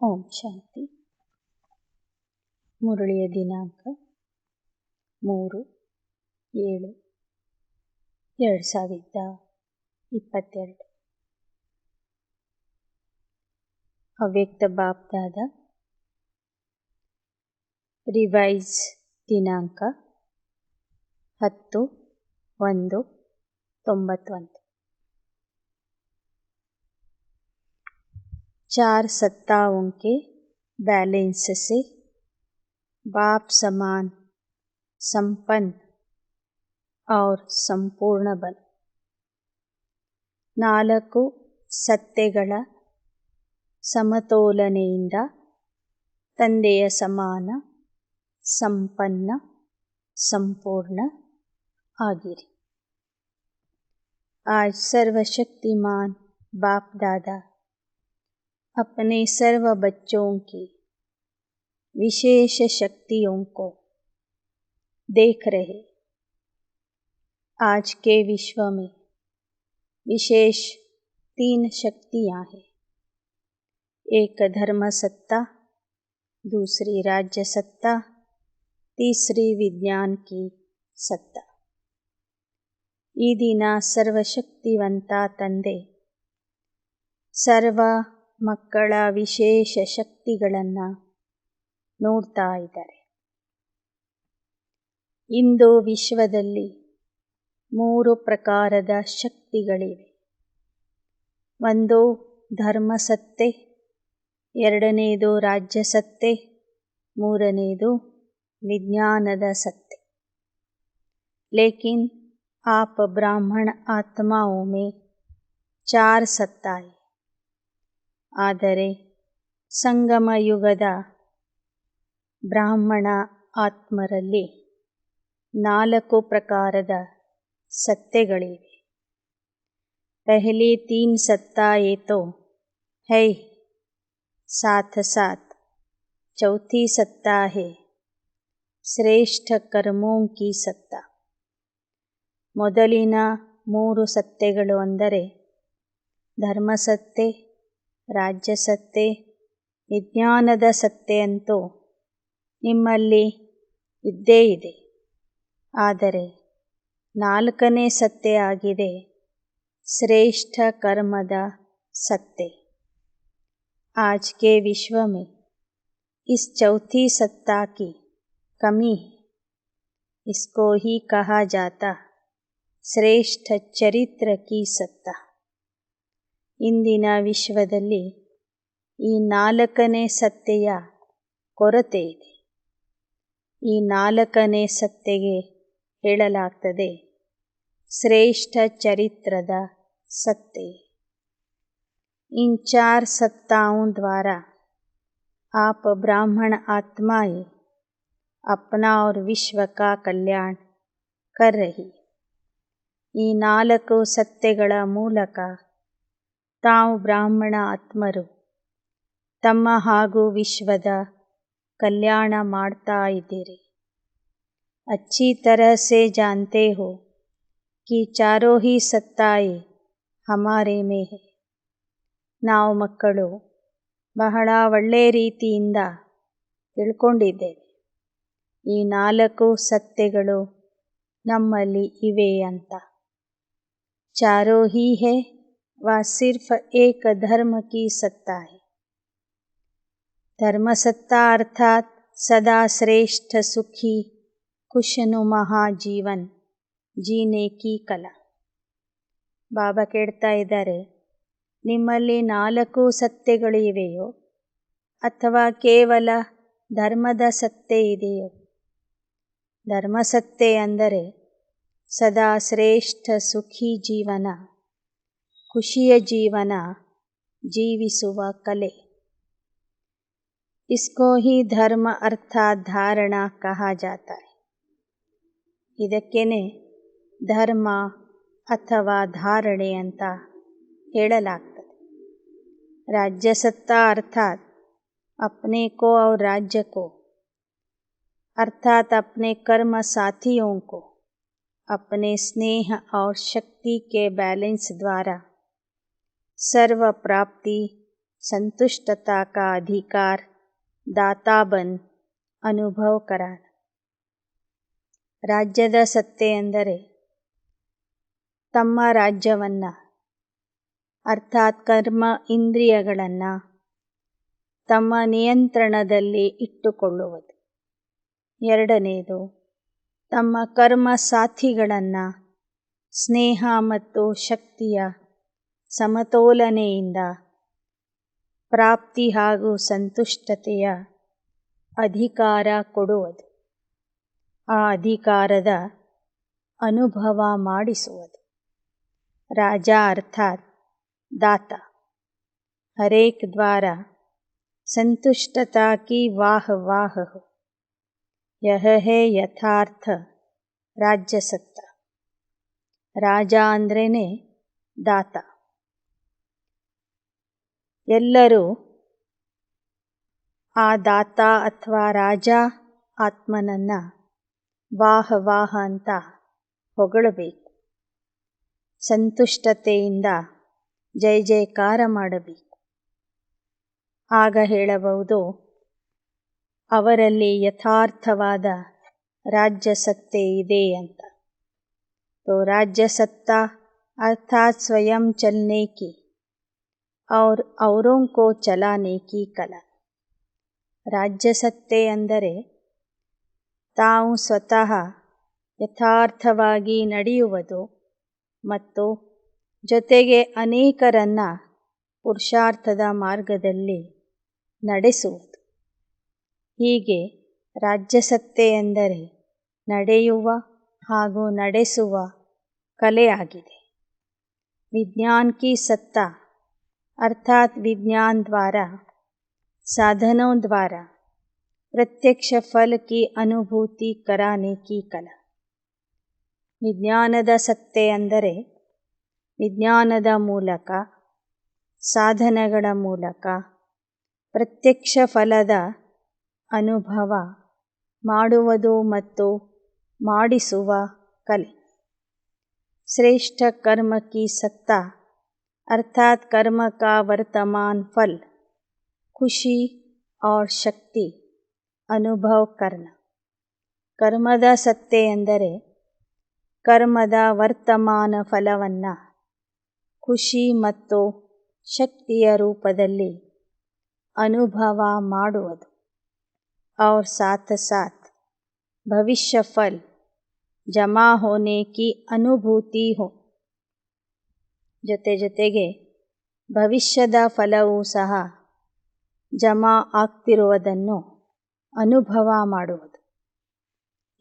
ಓಂ ಶಾಂತಿ. ಮುರಳಿಯ ದಿನಾಂಕ 3/7/2022. ಅವ್ಯಕ್ತ ಬಾಪ್ದಾದ ರಿವೈಸ್ ದಿನಾಂಕ 10/1/91. 4 सत्ताओं के बैलेंस से बाप समान संपन्न और संपूर्ण बल. 4 ಸತ್ತೆಗಳ ಸಮತೋಲನೆಯಿಂದ ತಂದೆಯ ಸಮಾನ ಸಂಪನ್ನ ಸಂಪೂರ್ಣ ಆಗಿರಿ. आज सर्वशक्तिमान बाप दादा अपने सर्व बच्चों की विशेष शक्तियों को देख रहे. आज के विश्व में विशेष 3 शक्तियाँ हैं. एक धर्म सत्ता, दूसरी राज्य सत्ता, तीसरी विज्ञान की सत्ता. ಈ ದಿನ ಸರ್ವಶಕ್ತಿವಂತ ತಂದೆ ಸರ್ವ ಮಕ್ಕಳ ವಿಶೇಷ ಶಕ್ತಿಗಳನ್ನು ನೋಡ್ತಾ ಇದ್ದಾರೆ. ಇಂದು ವಿಶ್ವದಲ್ಲಿ 3 ಪ್ರಕಾರದ ಶಕ್ತಿಗಳಿವೆ. ಒಂದು ಧರ್ಮಸತ್ತೆ, ಎರಡನೇದು ರಾಜ್ಯಸತ್ತೆ, ಮೂರನೇದು ವಿಜ್ಞಾನದ ಸತ್ತೆ. लेकिन आप ब्राह्मण आत्माओं में 4 सत्ता है. ಆದರೆ ಸಂಗಮ ಯುಗದ ಬ್ರಾಹ್ಮಣ ಆತ್ಮರಲ್ಲಿ 4 ಪ್ರಕಾರದ ಸತ್ತೆಗಳಿವೆ. पहली 3 सत्ता ये तो है साथ साथ. चौथी सत्ता है श्रेष्ठ कर्मों की सत्ता. ಮೊದಲಿನ 3 ಸತ್ತೆಗಳು ಅಂದರೆ ಧರ್ಮಸತ್ತೆ, ರಾಜ್ಯಸತ್ತೆ, ವಿಜ್ಞಾನದ ಸತ್ತೆ ಅಂತೂ ನಿಮ್ಮಲ್ಲಿ ಇದ್ದೇ ಇದೆ. ಆದರೆ 4ನೇ ಸತ್ತೆ ಆಗಿದೆ श्रेष्ठ कर्मದ सत्ते. आज के विश्व में इस चौथी सत्ता की कमी है. इसको ही कहा जाता श्रेष्ठ चरित्र की सत्ता. ಇಂದಿನ ವಿಶ್ವದಲ್ಲಿ ಈ 4ನೇ ಸತ್ತೆಯ ಕೊರತೆ ಇದೆ. ಈ 4ನೇ ಸತ್ತೆಗೆ ಹೇಳಲಾಗ್ತದೆ श्रेष्ठ चरित्ರದ सत्ते. इन 4 सत्ताओं द्वारा आप ब्राह्मण आत्माएं अपना और विश्व का कल्याण कर रही. ಈ 4 ಸತ್ತೆಗಳ ಮೂಲಕ ತಾವು ಬ್ರಾಹ್ಮಣ ಆತ್ಮರು ತಮ್ಮ ಹಾಗೂ ವಿಶ್ವದ ಕಲ್ಯಾಣ ಮಾಡ್ತಾ ಇದ್ದೀರಿ. अच्छी तरह से जानते हो कि चारों ही सत्ताएं हमारे में है. ನಾವು ಮಕ್ಕಳು ಬಹಳ ಒಳ್ಳೆಯ ರೀತಿಯಿಂದ ತಿಳ್ಕೊಂಡಿದ್ದೇವೆ ಈ 4 ಸತ್ತೆಗಳು ನಮ್ಮಲ್ಲಿ ಇವೆ ಅಂತ. चारों ही है वह सिर्फ एक धर्म की सत्ता है. धर्म सत्ता अर्थात सदा श्रेष्ठ सुखी खुशनुमा जीवन ಜೀನೆ ಕಿ ಕಲಾ. ಬಾಬಾ ಕೇಳ್ತಾ ಇದ್ದಾರೆ, ನಿಮ್ಮಲ್ಲಿ 4 ಸತ್ತೆಗಳು ಇವೆಯೋ ಅಥವಾ ಕೇವಲ ಧರ್ಮದ ಸತ್ತೆ ಇದೆಯೋ? ಧರ್ಮಸತ್ತೆ ಅಂದರೆ ಸದಾ ಶ್ರೇಷ್ಠ ಸುಖಿ ಜೀವನ, ಖುಷಿಯ ಜೀವನ ಜೀವಿಸುವ ಕಲೆ. इसको ही धर्म अर्थात धारणा कहा जाता है. ಇದಕ್ಕೇನೆ ಧರ್ಮ ಅಥವಾ ಧಾರಣೆ ಅಂತ ಹೇಳಲಾಗ್ತದೆ. राज्यसत्ता अर्थात अपने को और राज्य को अर्थात अपने कर्म साथियों को अपने स्नेह और शक्ति के बैलेंस द्वारा सर्व प्राप्ति संतुष्टता का अधिकार दाता बन ಅನುಭವ करान। ರಾಜ್ಯದ ಸತ್ತೆ ಎಂದರೆ ತಮ್ಮ ರಾಜ್ಯವನ್ನು ಅರ್ಥಾತ್ ಕರ್ಮ ಇಂದ್ರಿಯಗಳನ್ನು ತಮ್ಮ ನಿಯಂತ್ರಣದಲ್ಲಿ ಇಟ್ಟುಕೊಳ್ಳುವುದು. ಎರಡನೆಯದು, ತಮ್ಮ ಕರ್ಮ ಸಾಥಿಗಳನ್ನು ಸ್ನೇಹ ಮತ್ತು ಶಕ್ತಿಯ ಸಮತೋಲನೆಯಿಂದ ಪ್ರಾಪ್ತಿ ಹಾಗೂ ಸಂತುಷ್ಟತೆಯ ಅಧಿಕಾರ ಕೊಡುವುದು. ಆ ಅಧಿಕಾರದ ಅನುಭವ ಮಾಡಿಸುವುದು. ರಾಜ ಅರ್ಥಾತ್ दाता हर एक द्वारा संतुष्टता की वाह वाह हो, यह है यथार्थ राज्य सत्ता. ರಾಜ ಅಂದ್ರೇನೆ ದಾತ. ಎಲ್ಲರೂ ಆ ದಾತ ಅಥವಾ ರಾಜ ಆತ್ಮನನ್ನು ವಾಹ ವಾಹ ಅಂತ ಹೊಗಳಬೇಕು. ಸಂತುಷ್ಟತೆಯಿಂದ ಜಯ ಜಯಕಾರ ಮಾಡಬೇಕು. ಆಗ ಹೇಳಬಹುದು ಅವರಲ್ಲಿ ಯಥಾರ್ಥವಾದ ರಾಜ್ಯ ಸತ್ತೆ ಇದೆ ಅಂತ. तो राज्य सत्ता अर्थात स्वयं चलने की और औरों को चलाने की कला. ರಾಜ್ಯ ಸತ್ತೆ ಅಂದರೆ ತಾವು ಸ್ವತಃ ಯಥಾರ್ಥವಾಗಿ ನಡೆಯುವುದು ಮತ್ತು ಜೊತೆಗೆ ಅನೇಕರನ್ನು ಪುರುಷಾರ್ಥದ ಮಾರ್ಗದಲ್ಲಿ ನಡೆಸುವುದು. ಹೀಗೆ ರಾಜ್ಯಸತ್ತೆ ಎಂದರೆ ನಡೆಯುವ ಹಾಗೂ ನಡೆಸುವ ಕಲೆಯಾಗಿದೆ. विज्ञान की सत्ता अर्थात विज्ञान द्वारा साधनों द्वारा प्रत्यक्ष फल की अनुभूति कराने की कला. ವಿಜ್ಞಾನದ ಸತ್ತೆ ಅಂದರೆ ವಿಜ್ಞಾನದ ಮೂಲಕ ಸಾಧನಗಳ ಮೂಲಕ ಪ್ರತ್ಯಕ್ಷ ಫಲದ ಅನುಭವ ಮಾಡುವುದು ಮತ್ತು ಮಾಡಿಸುವ ಕಲೆ. श्रेष्ठ कर्म की सत्ता अर्थात कर्म का वर्तमान फल खुशी और शक्ति अनुभव करना. ಕರ್ಮದ ಸತ್ತೆ ಎಂದರೆ ಕರ್ಮದ ವರ್ತಮಾನ ಫಲವನ್ನು ಖುಷಿ ಮತ್ತು ಶಕ್ತಿಯ ರೂಪದಲ್ಲಿ ಅನುಭವ ಮಾಡುವುದು. और साथ साथ भविष्य फल ಜಮಾ ಹೋನೆ ಕಿ ಅನುಭೂತಿ ಹೋ. ಜೊತೆಗೆ ಭವಿಷ್ಯದ ಫಲವೂ ಸಹ ಜಮಾ ಆಗ್ತಿರುವುದನ್ನು ಅನುಭವ ಮಾಡುವುದು.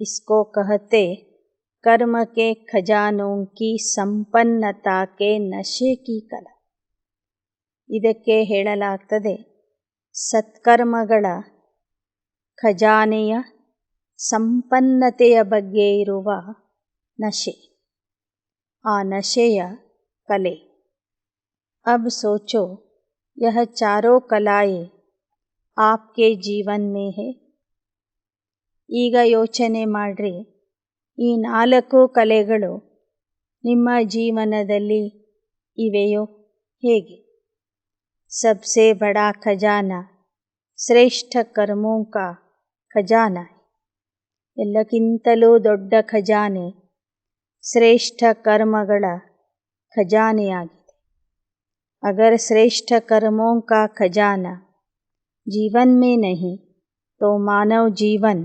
ಇಸ್ಕೋ ಕಹತೆ ಕರ್ಮ ಕೆ ಖಜಾನೋಂ ಕಿ ಸಂಪನ್ನತಾ ಕೆ ನಶೆ ಕಿ ಕಲಾ. ಇದಕ್ಕೆ ಹೇಳಲಾಗ್ತದೆ ಸತ್ಕರ್ಮಗಳ ಖಜಾನೆಯ ಸಂಪನ್ನತೆಯ ಬಗ್ಗೆ ಇರುವ ನಶೆ, ಆ ನಶೆಯ ಕಲೆ. अब सोचो यह चारों कलाएं आपके जीवन में है. ಈಗ ಯೋಚನೆ ಮಾಡ್ರಿ, ಈ 4 ಕಲೆಗಳು ನಿಮ್ಮ ಜೀವನದಲ್ಲಿ ಇವೆಯೋ ಹೇಗೆ? सबसे बड़ा खजाना श्रेष्ठ कर्मों का खजाना है. ಎಲ್ಲಕ್ಕಿಂತಲೂ ದೊಡ್ಡ ಖಜಾನೆ ಶ್ರೇಷ್ಠ ಕರ್ಮಗಳ ಖಜಾನೆಯಾಗಿದೆ. अगर श्रेष्ठ कर्मों का खजाना जीवन में नहीं तो मानव जीवन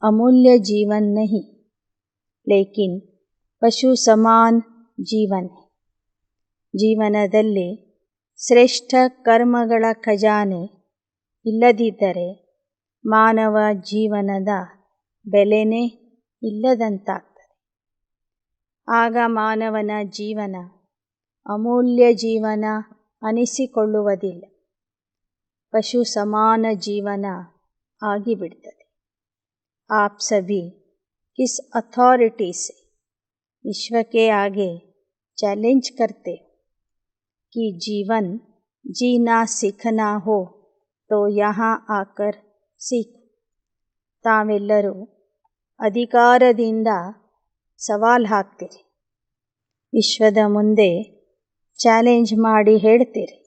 अमूल्य जीवन नहीं, लेकिन पशु समान जीवन है. ಜೀವನದಲ್ಲಿ ಶ್ರೇಷ್ಠ ಕರ್ಮಗಳ ಖಜಾನೆ ಇಲ್ಲದಿದ್ದರೆ ಮಾನವ ಜೀವನದ ಬೆಲೆನೇ ಇಲ್ಲದಂತಾಗ್ತದೆ. ಆಗ ಮಾನವನ ಜೀವನ ಅಮೂಲ್ಯ ಜೀವನ ಅನಿಸಿಕೊಳ್ಳುವುದಿಲ್ಲ, ಪಶು ಸಮಾನ ಜೀವನ ಆಗಿಬಿಡ್ತದೆ. आप सभी किस अथॉरिटी से विश्व के आगे चैलेंज करते हो कि जीवन जीना सीखना हो तो यहाँ आकर सीखो. ತಾವೆಲ್ಲರೂ ಅಧಿಕಾರದಿಂದ ಸವಾಲು ಹಾಕ್ತೀರಿ, ವಿಶ್ವದ ಮುಂದೆ ಚಾಲೆಂಜ್ ಮಾಡಿ ಹೇಳ್ತೀರಿ,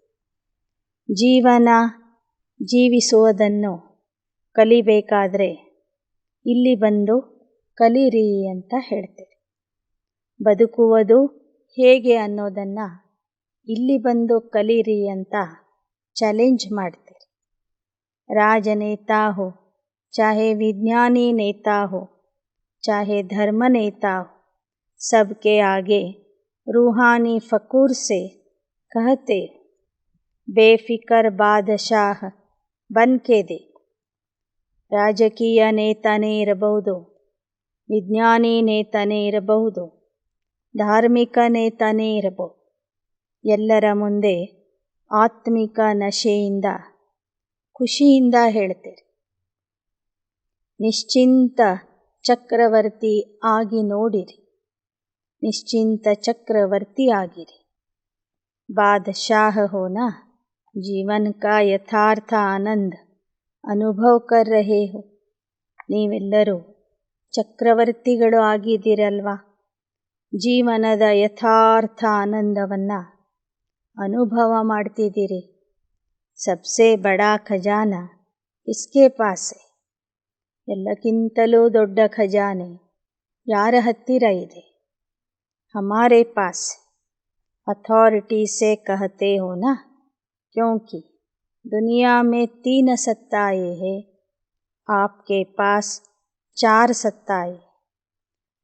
ಜೀವನ ಜೀವಿಸುವುದನ್ನು ಕಲಿಬೇಕಾದ್ರೆ ಇಲ್ಲಿ ಬಂದು ಕಲೀರಿ ಅಂತ ಹೇಳ್ತೇವೆ. ಬದುಕುವುದು ಹೇಗೆ ಅನ್ನೋದನ್ನು ಇಲ್ಲಿ ಬಂದು ಕಲೀರಿ ಅಂತ ಚಾಲೆಂಜ್ ಮಾಡ್ತೇವೆ. राजनेता हो, चाहे विज्ञानी नेता हो, चाहे धर्म नेता हो, सबके आगे रूहानी फ़कूर से कहते बेफिक्र बादशाह बन के देखो. ರಾಜಕೀಯ ನೇತಾನೇ ಇರಬಹುದು, ವಿಜ್ಞಾನಿ ನೇತಾನೇ ಇರಬಹುದು, ಧಾರ್ಮಿಕ ನೇತಾನೇ ಇರಬಹುದು. ಎಲ್ಲರ ಮುಂದೆ ಆತ್ಮಿಕ ನಶೆಯಿಂದ ಖುಷಿಯಿಂದ ಹೇಳ್ತೇವೆ, ನಿಶ್ಚಿಂತ ಚಕ್ರವರ್ತಿ ಆಗಿ ನೋಡಿರಿ, ನಿಶ್ಚಿಂತ ಚಕ್ರವರ್ತಿ ಆಗಿರಿ. बादशाह होना जीवन का यथार्थ आनंद ಅನುಭವ कर रहे हो. ನೀವೆಲ್ಲರೂ ಚಕ್ರವರ್ತಿಗಳು ಆಗಿದ್ದೀರಲ್ವಾ, ಜೀವನದ ಯಥಾರ್ಥ ಆನಂದವನ್ನು ಅನುಭವ ಮಾಡ್ತಿದ್ದೀರಿ. सबसे बड़ा ಖಜಾನಾ ಇಸ್ಕೆ ಪಾಸ್ है. ಎಲ್ಲಕ್ಕಿಂತಲೂ ದೊಡ್ಡ ಖಜಾನೆ ಯಾರ ಹತ್ತಿರ ಇದೆ? ಹಮಾರೆ ಪಾಸ್. ಅಥಾರಿಟಿ से कहते हो ना, क्योंकि दुनिया में 3 सत्ताएं हैं, आपके पास 4 सत्ताएं.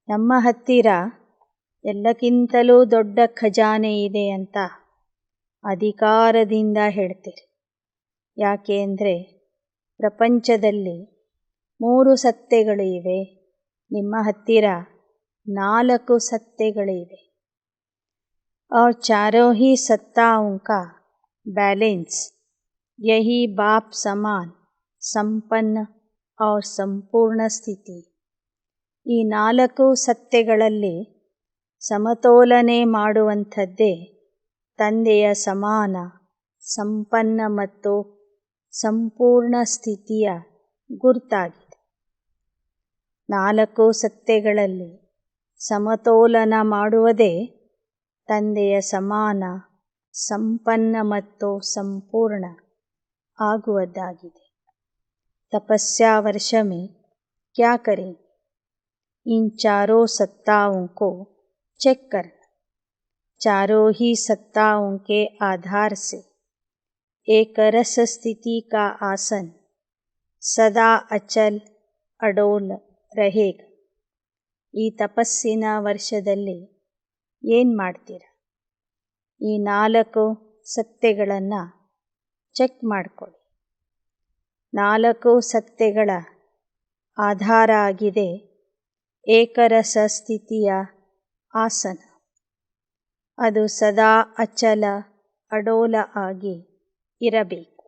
ನಮ್ಮ ಹತ್ತಿರ ಎಲ್ಲಕ್ಕಿಂತಲೂ ದೊಡ್ಡ ಖಜಾನೆ ಇದೆ ಅಂತ ಅಧಿಕಾರದಿಂದ ಹೇಳ್ತೀರಿ. ಯಾಕೆ ಅಂದರೆ ಪ್ರಪಂಚದಲ್ಲಿ 3 ಸತ್ತೆಗಳು ಇವೆ, ನಿಮ್ಮ ಹತ್ತಿರ 4 ಸತ್ತೆಗಳಿವೆ. और चारों ही सत्ताओं का बैलेंस यही बाप समान संपन्न और संपूर्ण ಸ್ಥಿತಿ. ಈ 4 ಸತ್ತೆಗಳಲ್ಲಿ ಸಮತೋಲನೆ ಮಾಡುವಂಥದ್ದೇ ತಂದೆಯ ಸಮಾನ ಸಂಪನ್ನ ಮತ್ತು ಸಂಪೂರ್ಣ ಸ್ಥಿತಿಯ ಗುರುತಾಗಿದೆ. 4 ಸತ್ತೆಗಳಲ್ಲಿ ಸಮತೋಲನ ಮಾಡುವುದೇ ತಂದೆಯ ಸಮಾನ ಸಂಪನ್ನ ಮತ್ತು ಸಂಪೂರ್ಣ ಆಗುವುದಾಗಿದೆ. तपस्या वर्ष में क्या करें? इन चारों सत्ताओं को चेक करना. चारों ही सत्ताओं के आधार से एक रस स्थिति का आसन सदा अचल अडोल रहेगा. ಈ ತಪಸ್ಸಿನ ವರ್ಷದಲ್ಲಿ ಏನು ಮಾಡ್ತೀರ? ಈ 4 ಸತ್ತೆಗಳನ್ನು ಚೆಕ್ ಮಾಡಿಕೊಳ್ಳಿ. 4 ಸತ್ತೆಗಳ ಆಧಾರ ಆಗಿದೆ ಏಕರಸ ಸ್ಥಿತಿಯ ಆಸನ. ಅದು ಸದಾ ಅಚಲ ಅಡೋಲ ಆಗಿ ಇರಬೇಕು.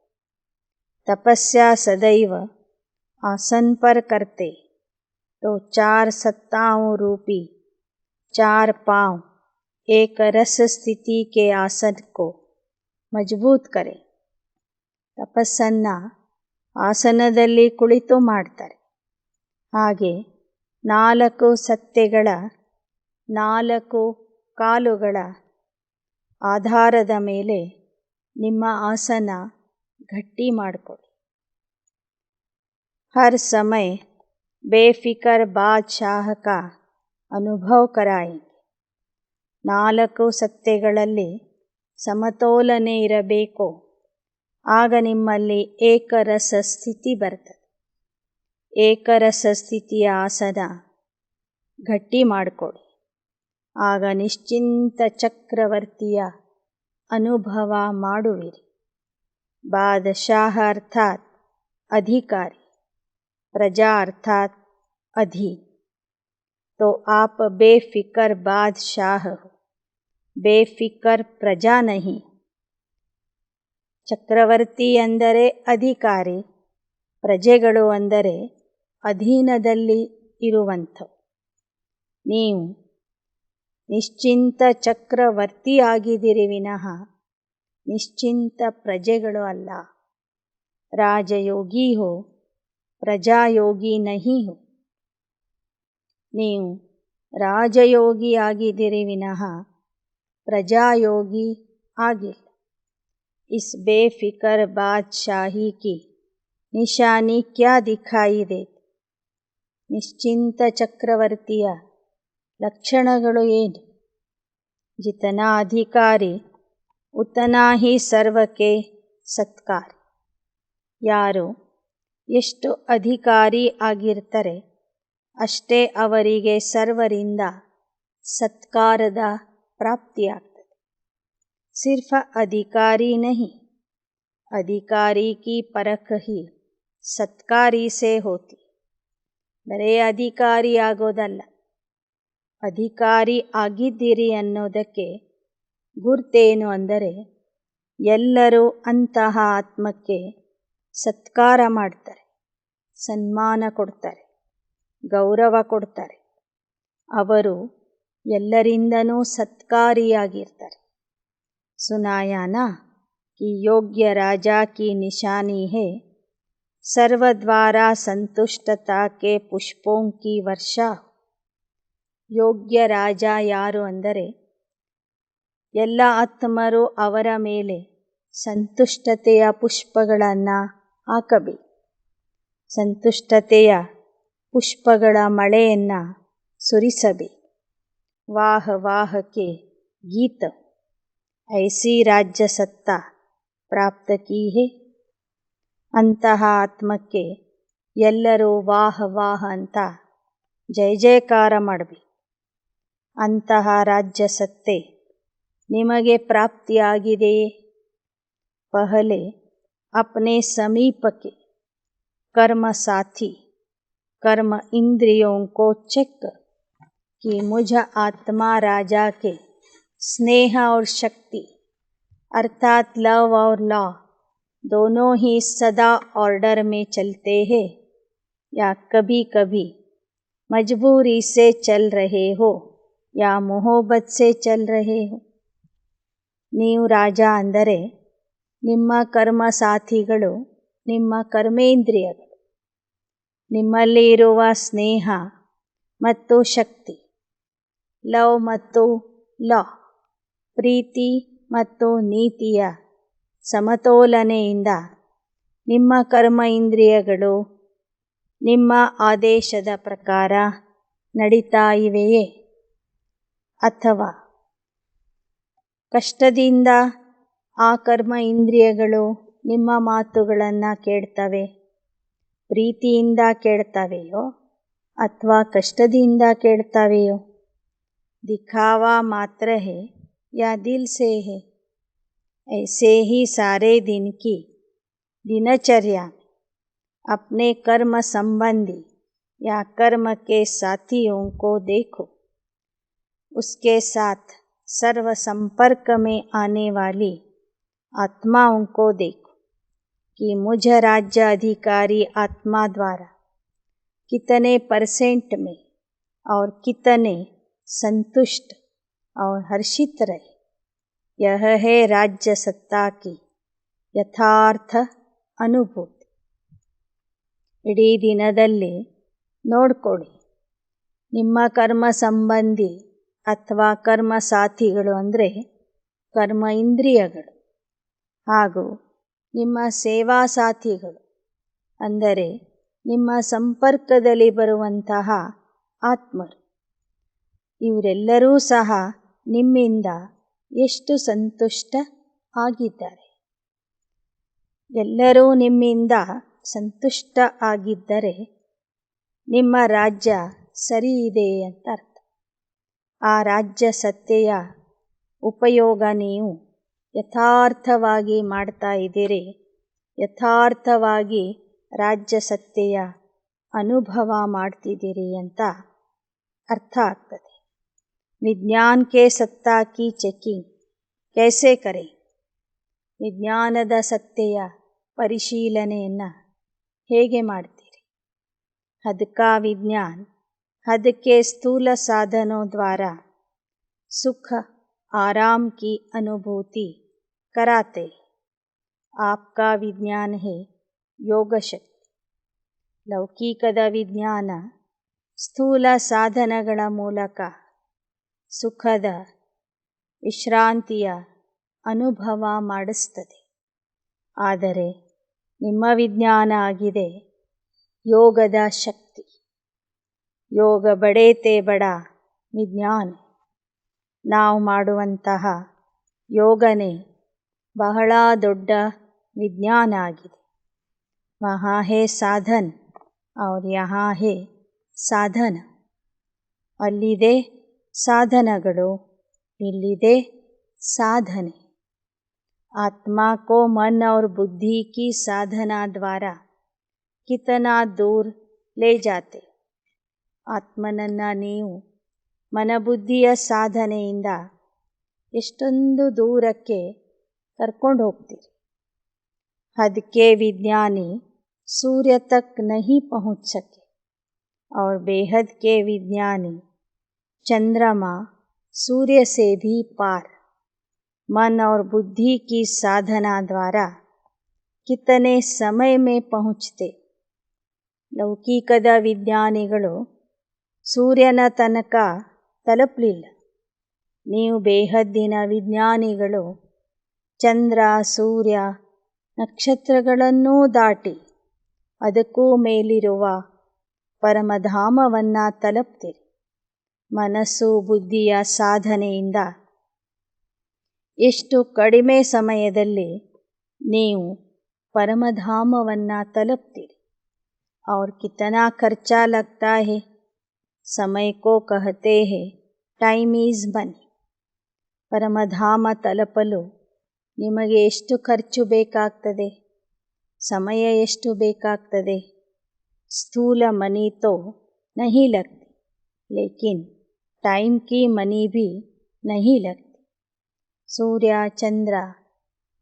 ತಪಸ್ಯಾ ಸದೈವ आसन पर करते तो 4 सत्ताओं रूपी 4 पांव एक रस स्थिति के आसन को मजबूत करें. ತಪಸ್ಸನ್ನು ಆಸನದಲ್ಲಿ ಕುಳಿತು ಮಾಡ್ತಾರೆ. ಹಾಗೆ 4 ಸತ್ತೆಗಳ 4 ಕಾಲುಗಳ ಆಧಾರದ ಮೇಲೆ ನಿಮ್ಮ ಆಸನ ಗಟ್ಟಿ ಮಾಡಿಕೊಳ್ಳಿ. हर समय बेफिक्र बादशाह का अनुभव कराएंगे. 4 ಸತ್ತೆಗಳಲ್ಲಿ ಸಮತೋಲನೆ ಇರಬೇಕು. ಆಗ ನಿಮ್ಮಲ್ಲಿ ಏಕರಸ ಸ್ಥಿತಿ ಬರ್ತದೆ. ಏಕರಸ ಸ್ಥಿತಿಯ ಆಸನ ಗಟ್ಟಿ ಮಾಡಿಕೊಳ್ಳಿ. ಆಗ ನಿಶ್ಚಿಂತ ಚಕ್ರವರ್ತಿಯ ಅನುಭವ ಮಾಡುವಿರಿ. ಬಾದಶಾಹ ಅರ್ಥಾತ್ अधिकारी, प्रजा अर्थात अधीन. तो आप बेफिक्र बादशाह हो, बेफिक्र प्रजा नहीं. ಚಕ್ರವರ್ತಿ ಅಂದರೆ ಅಧಿಕಾರಿ, ಪ್ರಜೆಗಳು ಅಂದರೆ ಅಧೀನದಲ್ಲಿ ಇರುವಂಥವು. ನೀವು ನಿಶ್ಚಿಂತ ಚಕ್ರವರ್ತಿ ಆಗಿದ್ದೀರಿ ವಿನಃ ನಿಶ್ಚಿಂತ ಪ್ರಜೆಗಳು ಅಲ್ಲ. ರಾಜಯೋಗಿ ಹೋ, ಪ್ರಜಾಯೋಗಿ ನಹಿ ಹೋ. ನೀವು ರಾಜಯೋಗಿ ಆಗಿದ್ದೀರಿ ವಿನಃ ಪ್ರಜಾಯೋಗಿ ಆಗಿಲ್ಲ. इस बेफिक्र बादशाही की निशानी क्या दिखाई देती? ನಿಶ್ಚಿಂತ ಚಕ್ರವರ್ತಿಯ ಲಕ್ಷಣಗಳು ಏನು? ಜಿತನಾ ಅಧಿಕಾರಿ ಉತನಾ ಹಿ ಸರ್ವಕ್ಕೆ ಸತ್ಕಾರ. ಯಾರು ಎಷ್ಟು ಅಧಿಕಾರಿ ಆಗಿರ್ತಾರೆ ಅಷ್ಟೇ ಅವರಿಗೆ ಸರ್ವರಿಂದ ಸತ್ಕಾರದ ಪ್ರಾಪ್ತಿಯಾಗ್ತದೆ. ಸಿರ್ಫ ಅಧಿಕಾರಿ ನಹಿ, ಅಧಿಕಾರಿ ಕಿ ಪರಖ್ ಹಿ ಸತ್ಕಾರಿ ಸೇ ಹೋತಿ. ಬರೇ ಅಧಿಕಾರಿ ಆಗೋದಲ್ಲ, ಅಧಿಕಾರಿ ಆಗಿದ್ದೀರಿ ಅನ್ನೋದಕ್ಕೆ ಗುರ್ತೇನು ಅಂದರೆ ಎಲ್ಲರೂ ಅಂತಹ ಆತ್ಮಕ್ಕೆ ಸತ್ಕಾರ ಮಾಡ್ತಾರೆ, ಸನ್ಮಾನ ಕೊಡ್ತಾರೆ, ಗೌರವ ಕೊಡ್ತಾರೆ. ಅವರು ಎಲ್ಲರಿಂದನೂ ಸತ್ಕಾರಿಯಾಗಿರ್ತಾರೆ. ಸುನಾಯಾನ ಕಿ ಯೋಗ್ಯ ರಾಜ ಕಿ ನಿಶಾನಿ ಹೇ ಸರ್ವದ್ವಾರಾ ಸಂತುಷ್ಟತಾ ಕೆ ಪುಷ್ಪೋಂ ಕಿ ವರ್ಷಾ. ಯೋಗ್ಯ ರಾಜ ಯಾರು ಅಂದರೆ ಎಲ್ಲ ಆತ್ಮರು ಅವರ ಮೇಲೆ ಸಂತುಷ್ಟತೆಯ ಪುಷ್ಪಗಳನ್ನು ಹಾಕಬೇಕು. ಸಂತುಷ್ಟತೆಯ ಪುಷ್ಪಗಳ ಮಳೆಯನ್ನು ಸುರಿಸಬೇಕು. ವಾಹ ವಾಹಕ್ಕೆ ಗೀತ ಐಸಿ ರಾಜ್ಯ ಸತ್ತಾ ಪ್ರಾಪ್ತ ಕಿ ಹೇ. ಅಂತಹ ಆತ್ಮಕ್ಕೆ ಎಲ್ಲರೂ ವಾಹ ವಾಹ ಅಂತ ಜಯ ಜಯಕಾರ ಮಾಡಬೇಕು. ಅಂತಹ ರಾಜ್ಯ ಸತ್ತೆ ನಿಮಗೆ ಪ್ರಾಪ್ತಿಯಾಗಿದೆಯೇ? ಪಹಲೆ ಅಪ್ನೆ ಸಮೀಪಕ್ಕೆ कर्म साथी कर्म इंद्रियों को चेक कर कि मुझ आत्मा राजा के स्नेह और शक्ति अर्थात लव और लॉ दोनों ही सदा ऑर्डर में चलते हैं या कभी कभी मजबूरी से चल रहे हो या मोहब्बत से चल रहे हो. ನೀವು ರಾಜ ಅಂದರೆ ನಿಮ್ಮ ಕರ್ಮ ಸಾಥಿಗಳು ನಿಮ್ಮ ಕರ್ಮೇಂದ್ರಿಯಗಳು, ನಿಮ್ಮಲ್ಲಿ ಇರುವ ಸ್ನೇಹ ಮತ್ತು ಶಕ್ತಿ, ಲವ್ ಮತ್ತು ಲಾ, ಪ್ರೀತಿ ಮತ್ತು ನೀತಿಯ ಸಮತೋಲನೆಯಿಂದ ನಿಮ್ಮ ಕರ್ಮ ಇಂದ್ರಿಯಗಳು ನಿಮ್ಮ ಆದೇಶದ ಪ್ರಕಾರ ನಡೀತಾ ಇವೆಯೇ? ಅಥವಾ ಕಷ್ಟದಿಂದ ಆ ಕರ್ಮ ಇಂದ್ರಿಯಗಳು ನಿಮ್ಮ ಮಾತುಗಳನ್ನು ಕೇಳ್ತವೆ? ಪ್ರೀತಿಯಿಂದ ಕೇಳ್ತವೆಯೋ ಅಥವಾ ಕಷ್ಟದಿಂದ ಕೇಳ್ತವೆಯೋ? ದಿಖಾವಾ ಮಾತ್ರ ಹೇ ಯಾ ದಿಲ್ ಸೇ ಹೇ. ऐसे ही सारे दिन की दिनचर्या में अपने कर्म संबंधी या कर्म के साथियों को देखो. उसके साथ सर्व संपर्क में आने वाली आत्माओं को देखो कि मुझ राज्य अधिकारी आत्मा द्वारा कितने परसेंट में और कितने संतुष्ट और हर्षित रहे. यह है राज्य सत्ता की ಯಥಾರ್ಥ ಅನುಭೂತಿ. ಇಡೀ ದಿನದಲ್ಲಿ ನೋಡ್ಕೊಳ್ಳಿ, ನಿಮ್ಮ ಕರ್ಮ ಸಂಬಂಧಿ ಅಥವಾ ಕರ್ಮ ಸಾಥಿಗಳು ಅಂದರೆ ಕರ್ಮ ಇಂದ್ರಿಯಗಳು ಹಾಗೂ ನಿಮ್ಮ ಸೇವಾ ಸಾಥಿಗಳು ಅಂದರೆ ನಿಮ್ಮ ಸಂಪರ್ಕದಲ್ಲಿ ಬರುವಂತಹ ಆತ್ಮರು, ಇವರೆಲ್ಲರೂ ಸಹ ನಿಮ್ಮಿಂದ ಎಷ್ಟು ಸಂತುಷ್ಟ ಆಗಿದ್ದಾರೆ. ಎಲ್ಲರೂ ನಿಮ್ಮಿಂದ ಸಂತುಷ್ಟ ಆಗಿದ್ದರೆ ನಿಮ್ಮ ರಾಜ್ಯ ಸರಿ ಇದೆ ಅಂತ ಅರ್ಥ. ಆ ರಾಜ್ಯ ಸತ್ತೆಯ ಉಪಯೋಗ ನೀವು ಯಥಾರ್ಥವಾಗಿ ಮಾಡ್ತಾ ಇದ್ದೀರಿ, ಯಥಾರ್ಥವಾಗಿ ರಾಜ್ಯ ಸತ್ತೆಯ ಅನುಭವ ಮಾಡ್ತಿದ್ದೀರಿ ಅಂತ ಅರ್ಥ ಆಗ್ತದೆ. ವಿಜ್ಞಾನ ಕೆ ಸತ್ತಾ ಕಿ ಚೆಕಿಂಗ್ ಕೈಸೆ ಕರೆ. ವಿಜ್ಞಾನದ ಸತ್ತೆಯ ಪರಿಶೀಲನೆಯನ್ನು ಹೇಗೆ ಮಾಡ್ತೀರಿ? हद का विज्ञान हद के स्थूल साधनों द्वारा सुख आराम की अनुभूति कराते. आपका विज्ञान है योग शक्ति. ಲೌಕಿಕದ ವಿಜ್ಞಾನ ಸ್ಥೂಲ ಸಾಧನಗಳ ಮೂಲಕ ಸುಖದ ವಿಶ್ರಾಂತಿಯ ಅನುಭವ ಮಾಡಿಸ್ತದೆ. ಆದರೆ ನಿಮ್ಮ ವಿಜ್ಞಾನ ಆಗಿದೆ ಯೋಗದ ಶಕ್ತಿ. ಯೋಗ ಬಡೇತೆ ಬಡ ವಿಜ್ಞಾನ. ನಾವು ಮಾಡುವಂತಹ ಯೋಗನೇ ಬಹಳ ದೊಡ್ಡ ವಿಜ್ಞಾನ ಆಗಿದೆ. ವಹಾ ಹೇ ಸಾಧನ್ ಔರ್ ಯಹಾ ಹೇ ಸಾಧನ. ಅಲ್ಲಿದೆ ಸಾಧನಗಳು, ಇಲ್ಲಿದೆ ಸಾಧನೆ. आत्मा को मन और बुद्धि की साधना द्वारा कितना दूर ले जाते. ಆತ್ಮನನ್ನು ನೀವು ಮನಬುದ್ಧಿಯ ಸಾಧನೆಯಿಂದ ಎಷ್ಟೊಂದು ದೂರಕ್ಕೆ ಕರ್ಕೊಂಡು ಹೋಗ್ತೀರಿ. हद के विज्ञानी सूर्य तक नहीं पहुँच सके और बेहद के विज्ञानी चंद्रमा सूर्य से भी पार. मन और बुद्धि की साधना द्वारा कितने समय में पहुँचते. ಲೌಕಿಕದ ವಿಜ್ಞಾನಿಗಳು ಸೂರ್ಯನ ತನಕ ತಲುಪಲಿಲ್ಲ. ನೀವು ಬೇಹದ್ದಿನ ವಿಜ್ಞಾನಿಗಳು ಚಂದ್ರ, ಸೂರ್ಯ, ನಕ್ಷತ್ರಗಳನ್ನೂ ದಾಟಿ ಅದಕ್ಕೂ ಮೇಲಿರುವ ಪರಮಧಾಮವನ್ನು ತಲುಪ್ತೀರಿ. ಮನಸ್ಸು ಬುದ್ಧಿಯ ಸಾಧನೆಯಿಂದ ಎಷ್ಟು ಕಡಿಮೆ ಸಮಯದಲ್ಲಿ ನೀವು ಪರಮಧಾಮವನ್ನು ತಲುಪ್ತೀರಿ. और कितना खर्चा लगता है. समय को कहते हैं ಟೈಮ್ ಈಸ್ ಮನಿ. ಪರಮಧಾಮ ತಲುಪಲು ನಿಮಗೆ ಎಷ್ಟು ಖರ್ಚು ಬೇಕಾಗ್ತದೆ, ಸಮಯ ಎಷ್ಟು ಬೇಕಾಗ್ತದೆ. ಸ್ಥೂಲ ಮನಿ ತೋ ನಹಿ ಲಗ್ತಿ, ಲೇಕಿನ್ ಟೈಮ್ ಕಿ ಮನಿ ಭಿ ನಹಿ ಲಗ್ತಿ. ಸೂರ್ಯ, ಚಂದ್ರ,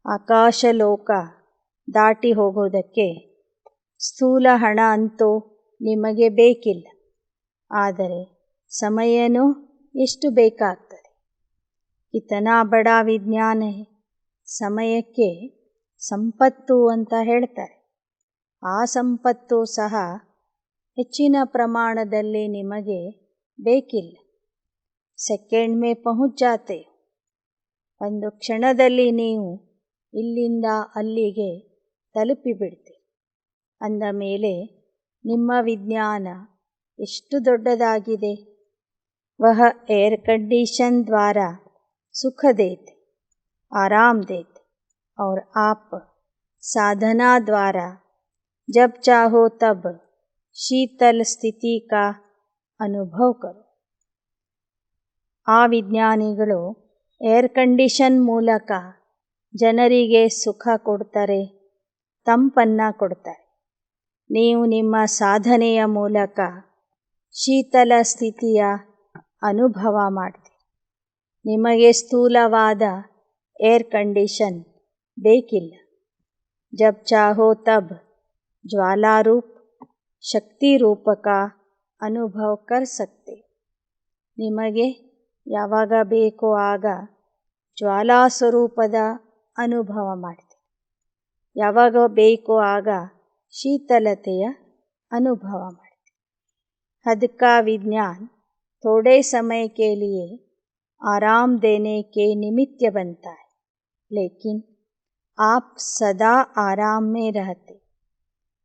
ಆಕಾಶಲೋಕ ದಾಟಿ ಹೋಗೋದಕ್ಕೆ ಸ್ಥೂಲ ಹಣ ಅಂತೂ ನಿಮಗೆ ಬೇಕಿಲ್ಲ. ಆದರೆ ಸಮಯನೂ ಎಷ್ಟು ಬೇಕಾಗ್ತದೆ. ಕಿತನಾ ಬಡ ವಿಜ್ಞಾನ. ಸಮಯಕ್ಕೆ ಸಂಪತ್ತು ಅಂತ ಹೇಳ್ತಾರೆ. ಆ ಸಂಪತ್ತು ಸಹ ಹೆಚ್ಚಿನ ಪ್ರಮಾಣದಲ್ಲಿ ನಿಮಗೆ ಬೇಕಿಲ್ಲ. ಸೆಕೆಂಡ್ ಮೇ ಪಹುಂಚ್ ಜಾತೆ. ಒಂದು ಕ್ಷಣದಲ್ಲಿ ನೀವು ಇಲ್ಲಿಂದ ಅಲ್ಲಿಗೆ ತಲುಪಿಬಿಡ್ತೀರಿ. ಅಂದ ಮೇಲೆ ನಿಮ್ಮ ವಿಜ್ಞಾನ ಎಷ್ಟು ದೊಡ್ಡದಾಗಿದೆ. ವಹ ಏರ್ ಕಂಡೀಷನ್ ದ್ವಾರ ಸುಖ ದೇತೆ, ಆರಾಮ್ ದೇತೆ. ಔರ್ ಆಪ್ ಸಾಧನಾ ದ್ವಾರ ಜಬ್ ಚಾಹೋ ತಬ್ ಶೀತಲ್ ಸ್ಥಿತಿ ಕಾ ಅನುಭವ ಕರೋ. ಆ ವಿಜ್ಞಾನಿಗಳು ಏರ್ ಕಂಡೀಷನ್ ಮೂಲಕ ಜನರಿಗೆ ಸುಖ ಕೊಡ್ತಾರೆ, ತಂಪನ್ನು ಕೊಡ್ತಾರೆ. ನೀವು ನಿಮ್ಮ ಸಾಧನೆಯ ಮೂಲಕ ಶೀತಲ ಸ್ಥಿತಿಯ ಅನುಭವ ಮಾಡ್ತೀರಿ. ನಿಮಗೆ ಸ್ಥೂಲವಾದ ಏರ್ ಕಂಡೀಷನ್ ಬೇಕಿಲ್ಲ. ಜಬ್ ಚಾಹೋ ತಬ್ ಜ್ವಾಲಾರೂಪ್ ಶಕ್ತಿ ರೂಪಕ ಅನುಭವ ಕರ್ ಸಕ್ತೆ. ನಿಮಗೆ ಯಾವಾಗ ಬೇಕೋ ಆಗ ಜ್ವಾಲಾ ಸ್ವರೂಪದ ಅನುಭವ ಮಾಡ್ತೀರಿ. ಯಾವಾಗ ಬೇಕೋ ಆಗ ಶೀತಲತೆಯ ಅನುಭವ ಮಾಡ್ತೀರಿ. हद का विज्ञान थोड़े समय के लिए आराम देने के निमित्त बनता है, लेकिन आप सदा आराम में रहते.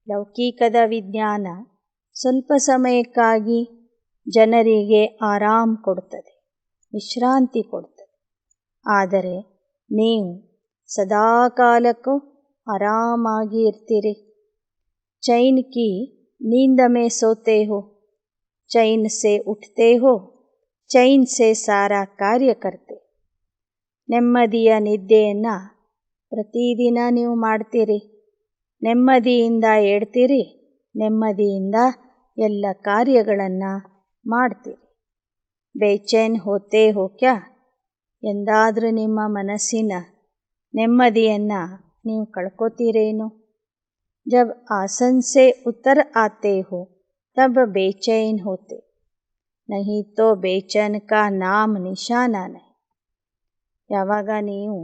ಲೌಕಿಕದ ವಿಜ್ಞಾನ ಸ್ವಲ್ಪ ಸಮಯಕ್ಕಾಗಿ ಜನರಿಗೆ ಆರಾಮ್ ಕೊಡ್ತದೆ, ವಿಶ್ರಾಂತಿ ಕೊಡ್ತದೆ. ಆದರೆ ನೀವು ಸದಾಕಾಲಕ್ಕೂ ಆರಾಮಾಗಿ ಇರ್ತೀರಿ. ಚೈನ್ ಕಿ नींद में सोते हो, चैन से उठते हो, चैन से सारा कार्य करते. ನೆಮ್ಮದಿಯ ನಿದ್ದೆಯನ್ನು ಪ್ರತಿದಿನ ನೀವು ಮಾಡ್ತೀರಿ. ನೆಮ್ಮದಿಯಿಂದ ಏಳ್ತೀರಿ, ನೆಮ್ಮದಿಯಿಂದ ಎಲ್ಲ ಕಾರ್ಯಗಳನ್ನು ಮಾಡ್ತೀರಿ. ಬೇಚೈನ್ ಹೋತೆ ಹೋ ಕ್ಯಾ. ಎಂದಾದರೂ ನಿಮ್ಮ ಮನಸ್ಸಿನ ನೆಮ್ಮದಿಯನ್ನು ನೀವು ಕಳ್ಕೊತೀರೇನು? जब आसन से उतर आते हो तब बेचैन होते, नहीं तो बेचैन का नाम निशाना नहीं. ಯಾವಾಗ ನೀವು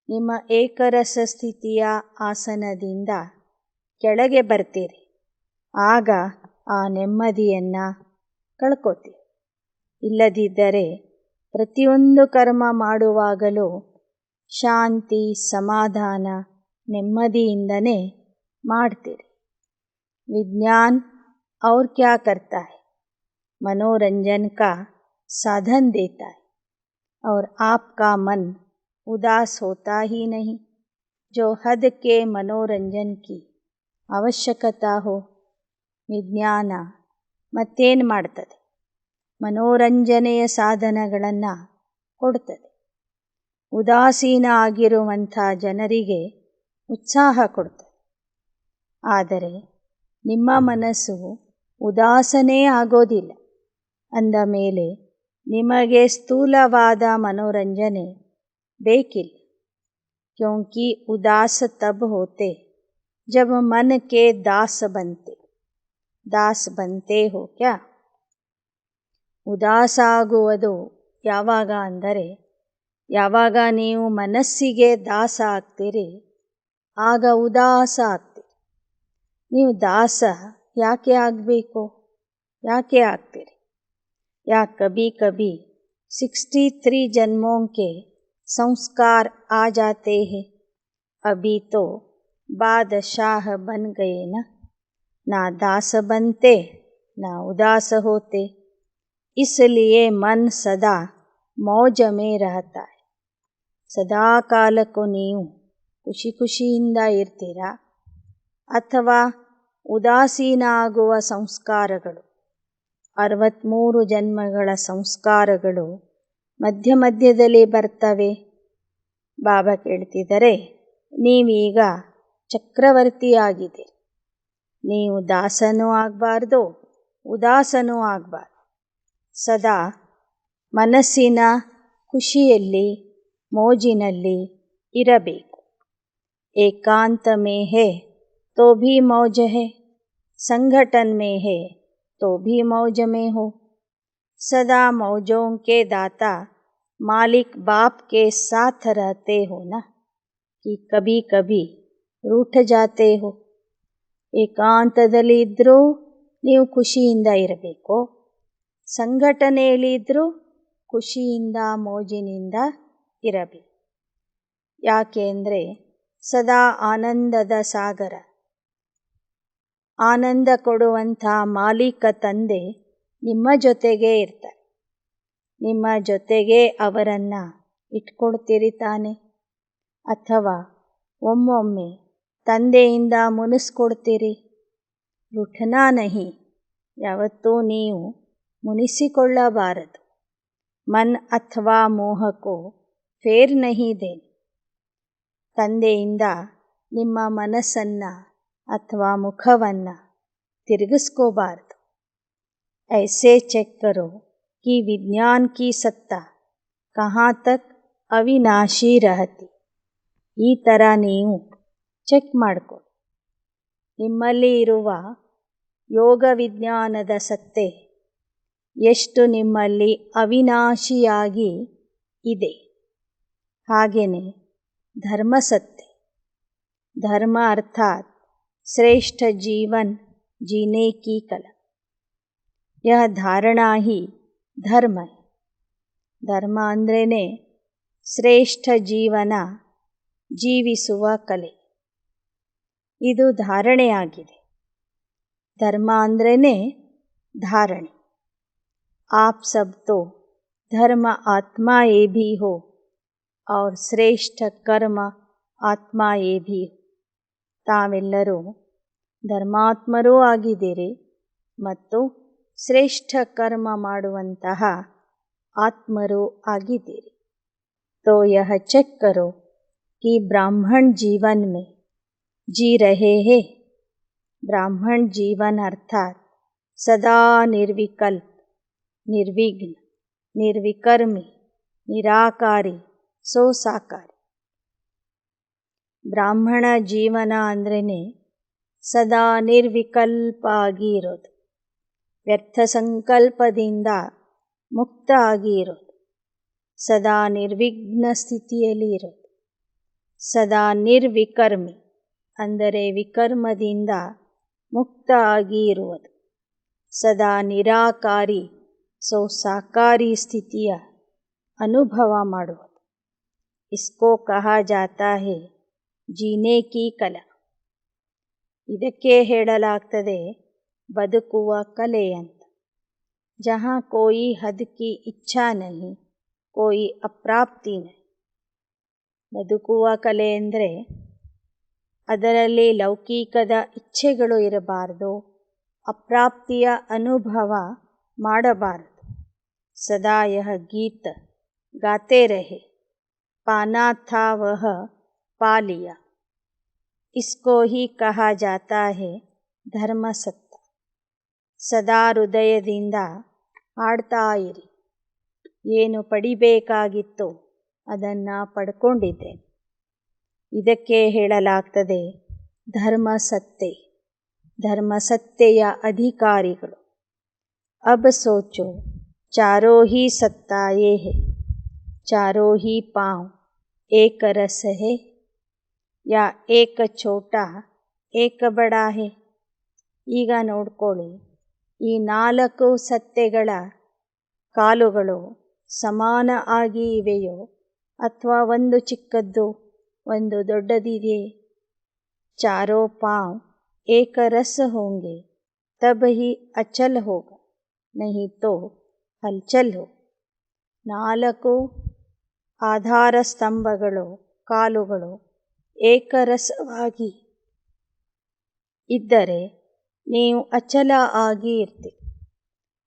ನಿಮ್ಮ ಏಕರಸ ಸ್ಥಿತಿಯ ಆಸನದಿಂದ ಕೆಳಗೆ ಬರ್ತೀರಿ, ಆಗ ಆ ನೆಮ್ಮದಿಯನ್ನು ಕಳ್ಕೊತೀರಿ. ಇಲ್ಲದಿದ್ದರೆ ಪ್ರತಿಯೊಂದು ಕರ್ಮ ಮಾಡುವಾಗಲೂ ಶಾಂತಿ, ಸಮಾಧಾನ ನೆಮ್ಮದಿಯಿಂದನೇ ಮಾಡ್ತೀರಿ. विज्ञान और क्या करता है, मनोरंजन का साधन देता है और आपका मन उदास होता ही नहीं. जो हद के मनोरंजन की ಅವಶ್ಯಕತಾ ಹೋ. ವಿಜ್ಞಾನ ಮತ್ತೇನು ಮಾಡ್ತದೆ? ಮನೋರಂಜನೆಯ ಸಾಧನಗಳನ್ನು ಕೊಡ್ತದೆ. ಉದಾಸೀನ ಆಗಿರುವಂಥ ಜನರಿಗೆ ಉತ್ಸಾಹ ಕೊಡ್ತದೆ. ಆದರೆ ನಿಮ್ಮ ಮನಸ್ಸು ಉದಾಸನೇ ಆಗೋದಿಲ್ಲ ಅಂದ ಮೇಲೆ ನಿಮಗೆ ಸ್ಥೂಲವಾದ ಮನೋರಂಜನೆ ಬೇಕಿಲ್ಲ. ಕ್ಯೋಂಕಿ ಉದಾಸ ತಬ್ ಹೋತೆ जब मन के दास बनते हो क्या. ಉದಾಸ ಆಗುವುದು ಯಾವಾಗ ಅಂದರೆ ಯಾವಾಗ ನೀವು ಮನಸ್ಸಿಗೆ ದಾಸ ಆಗ್ತೀರಿ ಆಗ ಉದಾಸ ಆಗ್ತೀರಿ. ನೀವು ದಾಸ ಯಾಕೆ ಆಗಬೇಕು? ಯಾಕೆ ಆಗ್ತೀರಿ? या कभी कभी 63 जन्मों के संस्कार आ जाते हैं. अभी तो बादशाह बन गए ना दास बनते ना उदास होते. इसलिए मन सदा मौज में रहता है. ಸದಾ ಕಾಲಕ್ಕೂ ನೀವು ಖುಷಿಯಿಂದ ಇರ್ತೀರಾ ಅಥವಾ ಉದಾಸೀನ ಆಗುವ ಸಂಸ್ಕಾರಗಳು 63 ಜನ್ಮಗಳ ಸಂಸ್ಕಾರಗಳು ಮಧ್ಯ ಮಧ್ಯದಲ್ಲಿ ಬರ್ತವೆ. ಬಾಬಾ ಕೇಳ್ತಿದ್ದಾರೆ, ನೀವೀಗ ಚಕ್ರವರ್ತಿಯಾಗಿದ್ದೀರಿ. ನೀವು ದಾಸನೂ ಆಗಬಾರ್ದು, ಉದಾಸನೂ ಆಗಬಾರ್ದು. ಸದಾ ಮನಸ್ಸಿನ ಖುಷಿಯಲ್ಲಿ ಮೋಜಿನಲ್ಲಿ ಇರಬೇಕು. ಏಕಾಂತ ಮೇ ಹೇ ತೋ ಭೀ ಮೌಜ ಹೇ, ಸಂಘಟನ್ ಮೇ ಹೇ तो भी मौज में हो. सदा मौजों के दाता मालिक बाप के साथ रहते हो ना कि कभी कभी रूठ जाते हो. ಏಕಾಂತದಲ್ಲಿ ಇದ್ದರೂ ನೀವು ಖುಷಿಯಿಂದ ಇರಬೇಕು, ಸಂಘಟನೆಯಲ್ಲಿ ಇದ್ದರೂ ಖುಷಿಯಿಂದ ಮೋಜಿನಿಂದ ಇರಬೇಕು. ಯಾಕೆ ಅಂದರೆ ಸದಾ ಆನಂದದ ಸಾಗರ, ಆನಂದ ಕೊಡುವಂಥ ಮಾಲೀಕ ತಂದೆ ನಿಮ್ಮ ಜೊತೆಗೇ ಇರ್ತಾರೆ. ನಿಮ್ಮ ಜೊತೆಗೇ ಅವರನ್ನು ಇಟ್ಕೊಳ್ತೀರಿ ತಾನೆ. ಅಥವಾ ಒಮ್ಮೊಮ್ಮೆ ತಂದೆಯಿಂದ ಮುನಿಸ್ಕೊಡ್ತೀರಿ. ರೂಠನಾ ನಹಿ, ಯಾವತ್ತೂ ನೀವು ಮುನಿಸಿಕೊಳ್ಳಬಾರದು. ಮನ್ ಅಥವಾ ಮೋಹಕ್ಕೂ ಫೇರ್ ನಹಿ ದೇನ್. ತಂದೆಯಿಂದ ನಿಮ್ಮ ಮನಸ್ಸನ್ನು ಅಥವಾ ಮುಖವನ್ನು ತಿರುಗಿಸ್ಕೋಬಾರ್ದು. ऐसे चेक करो कि विज्ञान की सत्ता कहाँ तक ಅವಿನಾಶಿ रहती. ಈ ಥರ ನೀವು ಚೆಕ್ ಮಾಡಿಕೊಳ್ಳಿ. ನಿಮ್ಮಲ್ಲಿ ಇರುವ ಯೋಗ ವಿಜ್ಞಾನದ ಸತ್ತೆ ಎಷ್ಟು ನಿಮ್ಮಲ್ಲಿ ಅವಿನಾಶಿಯಾಗಿ ಇದೆ. ಹಾಗೆಯೇ ಧರ್ಮಸತ್ತೆ. ಧರ್ಮ ಅರ್ಥಾತ್ श्रेष्ठ जीवन जीने की कला. यह धारणा ही धर्म है. ಧರ್ಮ ಅಂದ್ರೇ ಶ್ರೇಷ್ಠ ಜೀವನ ಜೀವಿಸುವ ಕಲೆ. ಇದು ಧಾರಣೆಯಾಗಿದೆ. ಧರ್ಮ ಅಂದ್ರೇ ಧಾರಣೆ. आप सब तो धर्म आत्मा ये भी हो और श्रेष्ठ कर्म आत्मा ये भी हो. ತಾವೆಲ್ಲರೂ ಧರ್ಮಾತ್ಮರೂ ಆಗಿದ್ದೀರಿ ಮತ್ತು ಶ್ರೇಷ್ಠ ಕರ್ಮ ಮಾಡುವಂತಹ ಆತ್ಮರೂ ಆಗಿದ್ದೀರಿ. तो यह चेक करो कि ब्राह्मण जीवन में जी रहे हैं. ब्राह्मण जीवन अर्थात सदा निर्विकल्प, निर्विघ्न, निर्विकर्मी, निराकारी, सोसाकारी. ಬ್ರಾಹ್ಮಣ ಜೀವನ ಅಂದ್ರೇ ಸದಾ ನಿರ್ವಿಕಲ್ಪ ಆಗಿ ಇರೋದು, ವ್ಯರ್ಥ ಸಂಕಲ್ಪದಿಂದ ಮುಕ್ತ ಆಗಿ ಇರೋದು, ಸದಾ ನಿರ್ವಿಘ್ನ ಸ್ಥಿತಿಯಲ್ಲಿ ಇರೋದು. ಸದಾ ನಿರ್ವಿಕರ್ಮಿ ಅಂದರೆ ವಿಕರ್ಮದಿಂದ ಮುಕ್ತ ಆಗಿ ಇರುವುದು. ಸದಾ ನಿರಾಕಾರಿ ಸಾಕಾರಿ ಸ್ಥಿತಿಯ ಅನುಭವ ಮಾಡುವುದು. इसको कहा जाता है ಜೀನೆ ಕಿ ಕಲಾ. ಇದಕ್ಕೆ ಹೇಳಲಾಗ್ತದೆ ಬದುಕುವ ಕಲೆ ಅಂತ. ಜಹಾ ಕೋಯಿ ಹದ್ ಕಿ ಇಚ್ಛಾ ನಹಿ, ಕೋಯಿ ಅಪ್ರಾಪ್ತಿ ನಹಿ. ಬದುಕುವ ಕಲೆ ಅಂದರೆ ಅದರಲ್ಲಿ ಲೌಕಿಕದ ಇಚ್ಛೆಗಳು ಇರಬಾರ್ದು, ಅಪ್ರಾಪ್ತಿಯ ಅನುಭವ ಮಾಡಬಾರದು. ಸದಾ ಯಹ ಗೀತ ಗಾತೆ ರಹೆ, ಪಾನಾ ಥಾ ವಹ ಪಾ ಲಿಯಾ. ಇಸ್ಕೋ ಹಿ ಕಹಾ ಜಾತಾ ಹೈ ಧರ್ಮ ಸತ್ತ. ಸದಾ ಹೃದಯದಿಂದ ಹಾಡ್ತಾ ಇರಿ, ಏನು ಪಡಿಬೇಕಾಗಿತ್ತೋ ಅದನ್ನು ಪಡ್ಕೊಂಡಿದ್ದೇನೆ. ಇದಕ್ಕೆ ಹೇಳಲಾಗ್ತದೆ ಧರ್ಮ ಸತ್ತೆ, ಧರ್ಮ ಸತ್ತೆಯ ಅಧಿಕಾರಿಗಳು. ಅಬ್ ಸೋಚೋ ಚಾರೋ ಹಿ ಸತ್ತಾಯೇ ಹೈ, ಚಾರೋ ಹಿ ಪಾಂವ್ ಏಕ ರಸ್ ಹೈ, ಯಾ ಏಕ ಛೋಟಾ ಏಕ ಬಡಾ ಹೈ. ಈಗ ನೋಡ್ಕೊಳ್ಳಿ, ಈ 4 ಸತ್ತೆಗಳ ಕಾಲುಗಳು ಸಮಾನ ಆಗಿ ಇವೆಯೋ ಅಥವಾ ಒಂದು ಚಿಕ್ಕದ್ದು ಒಂದು ದೊಡ್ಡದಿದೆ. ಚಾರೋ ಪಾಂವ್ ಏಕ ರಸ್ ಹೋಂಗೆ ತಬ್ ಹಿ ಅಚಲ್ ಹೋಗ, ನಹಿ ತೋ ಹಲ್ಚಲ್ ಹೋ. 4 ಆಧಾರ ಸ್ತಂಭಗಳು, ಕಾಲುಗಳು ಏಕರಸವಾಗಿ ಇದ್ದರೆ ನೀವು ಅಚಲ ಆಗಿ ಇರ್ತೀರಿ.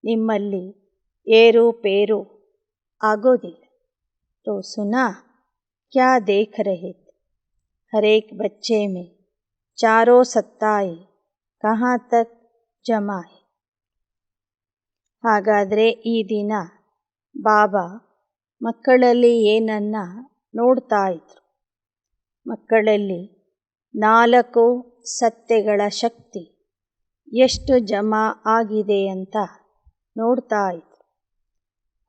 ನಿಮ್ಮಲ್ಲಿ ಏರುಪೇರು ಆಗೋದಿಲ್ಲ. ತೋ ಸುನಾ ಕ್ಯಾ ದೇಖ ರಹೆ ಥೆ, ಹರೇಕ್ ಬಚ್ಚೆ ಮೇ ಚಾರೋ ಸತ್ತಾಯೆ ಕಹಾ ತಕ್ ಜಮಾ ಹೈ. ಹಾಗಾದರೆ ಈ ದಿನ ಬಾಬಾ ಮಕ್ಕಳಲ್ಲಿ ಏನನ್ನ ನೋಡ್ತಾ ಇದ್ರು? ಮಕ್ಕಳಲ್ಲಿ 4 ಸತ್ತೆಗಳ ಶಕ್ತಿ ಎಷ್ಟು ಜಮಾ ಆಗಿದೆ ಅಂತ ನೋಡ್ತಾ ಇದ್ರು.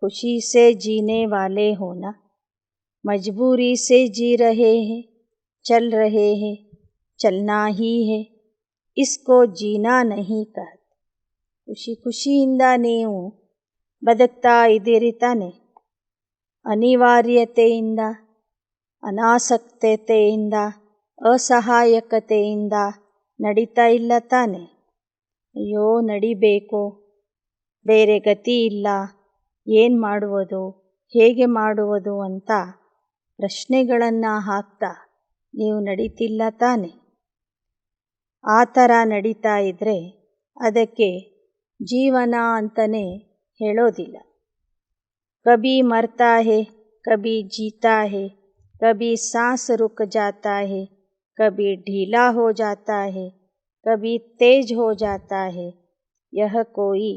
ಖುಷಿ ಸೆ ಜೀನೆ ವಾಲೆ ಹೋನಾ, ಮಜಬೂರಿ ಸೆ ಜೀ ರಹೆ ಹೈ, ಚಲ್ ರಹೆ ಹೈ, ಚಲ್ನಾ ಹೀ ಹೈ, ಇಸ್ಕೋ ಜೀನಾ ನಹಿ ಕಹತೆ. ಖುಷಿ ಖುಷಿಯಿಂದ ನೀವು ಬದುಕ್ತಾ ಇದ್ದೀರಿ ತಾನೆ. ಅನಿವಾರ್ಯತೆಯಿಂದ, ಅನಾಸಕ್ತತೆಯಿಂದ, ಅಸಹಾಯಕತೆಯಿಂದ ನಡೀತಾ ಇಲ್ಲ ತಾನೆ. ಅಯ್ಯೋ ನಡಿಬೇಕು, ಬೇರೆ ಗತಿ ಇಲ್ಲ, ಏನು ಮಾಡುವುದು, ಹೇಗೆ ಮಾಡುವುದು ಅಂತ ಪ್ರಶ್ನೆಗಳನ್ನು ಹಾಕ್ತಾ ನೀವು ನಡೀತಿಲ್ಲ ತಾನೆ. ಆ ಥರ ನಡೀತಾ ಇದ್ದರೆ ಅದಕ್ಕೆ ಜೀವನ ಅಂತಲೇ ಹೇಳೋದಿಲ್ಲ. ಕಭಿ ಮರ್ತಾ ಹೈ, ಕಭಿ ಜೀತಾ ಹೈ, ಕಭಿ ಸಾಂಸ್ ರುಕ್ ಜಾತಾ ಹೈ, ಕಭಿ ಢೀಲಾ ಹೋ ಜಾತಾ ಹೈ, ಕಭಿ ತೇಜ್ ಹೋ ಜಾತಾ ಹೈ, ಯಹ ಕೋಯಿ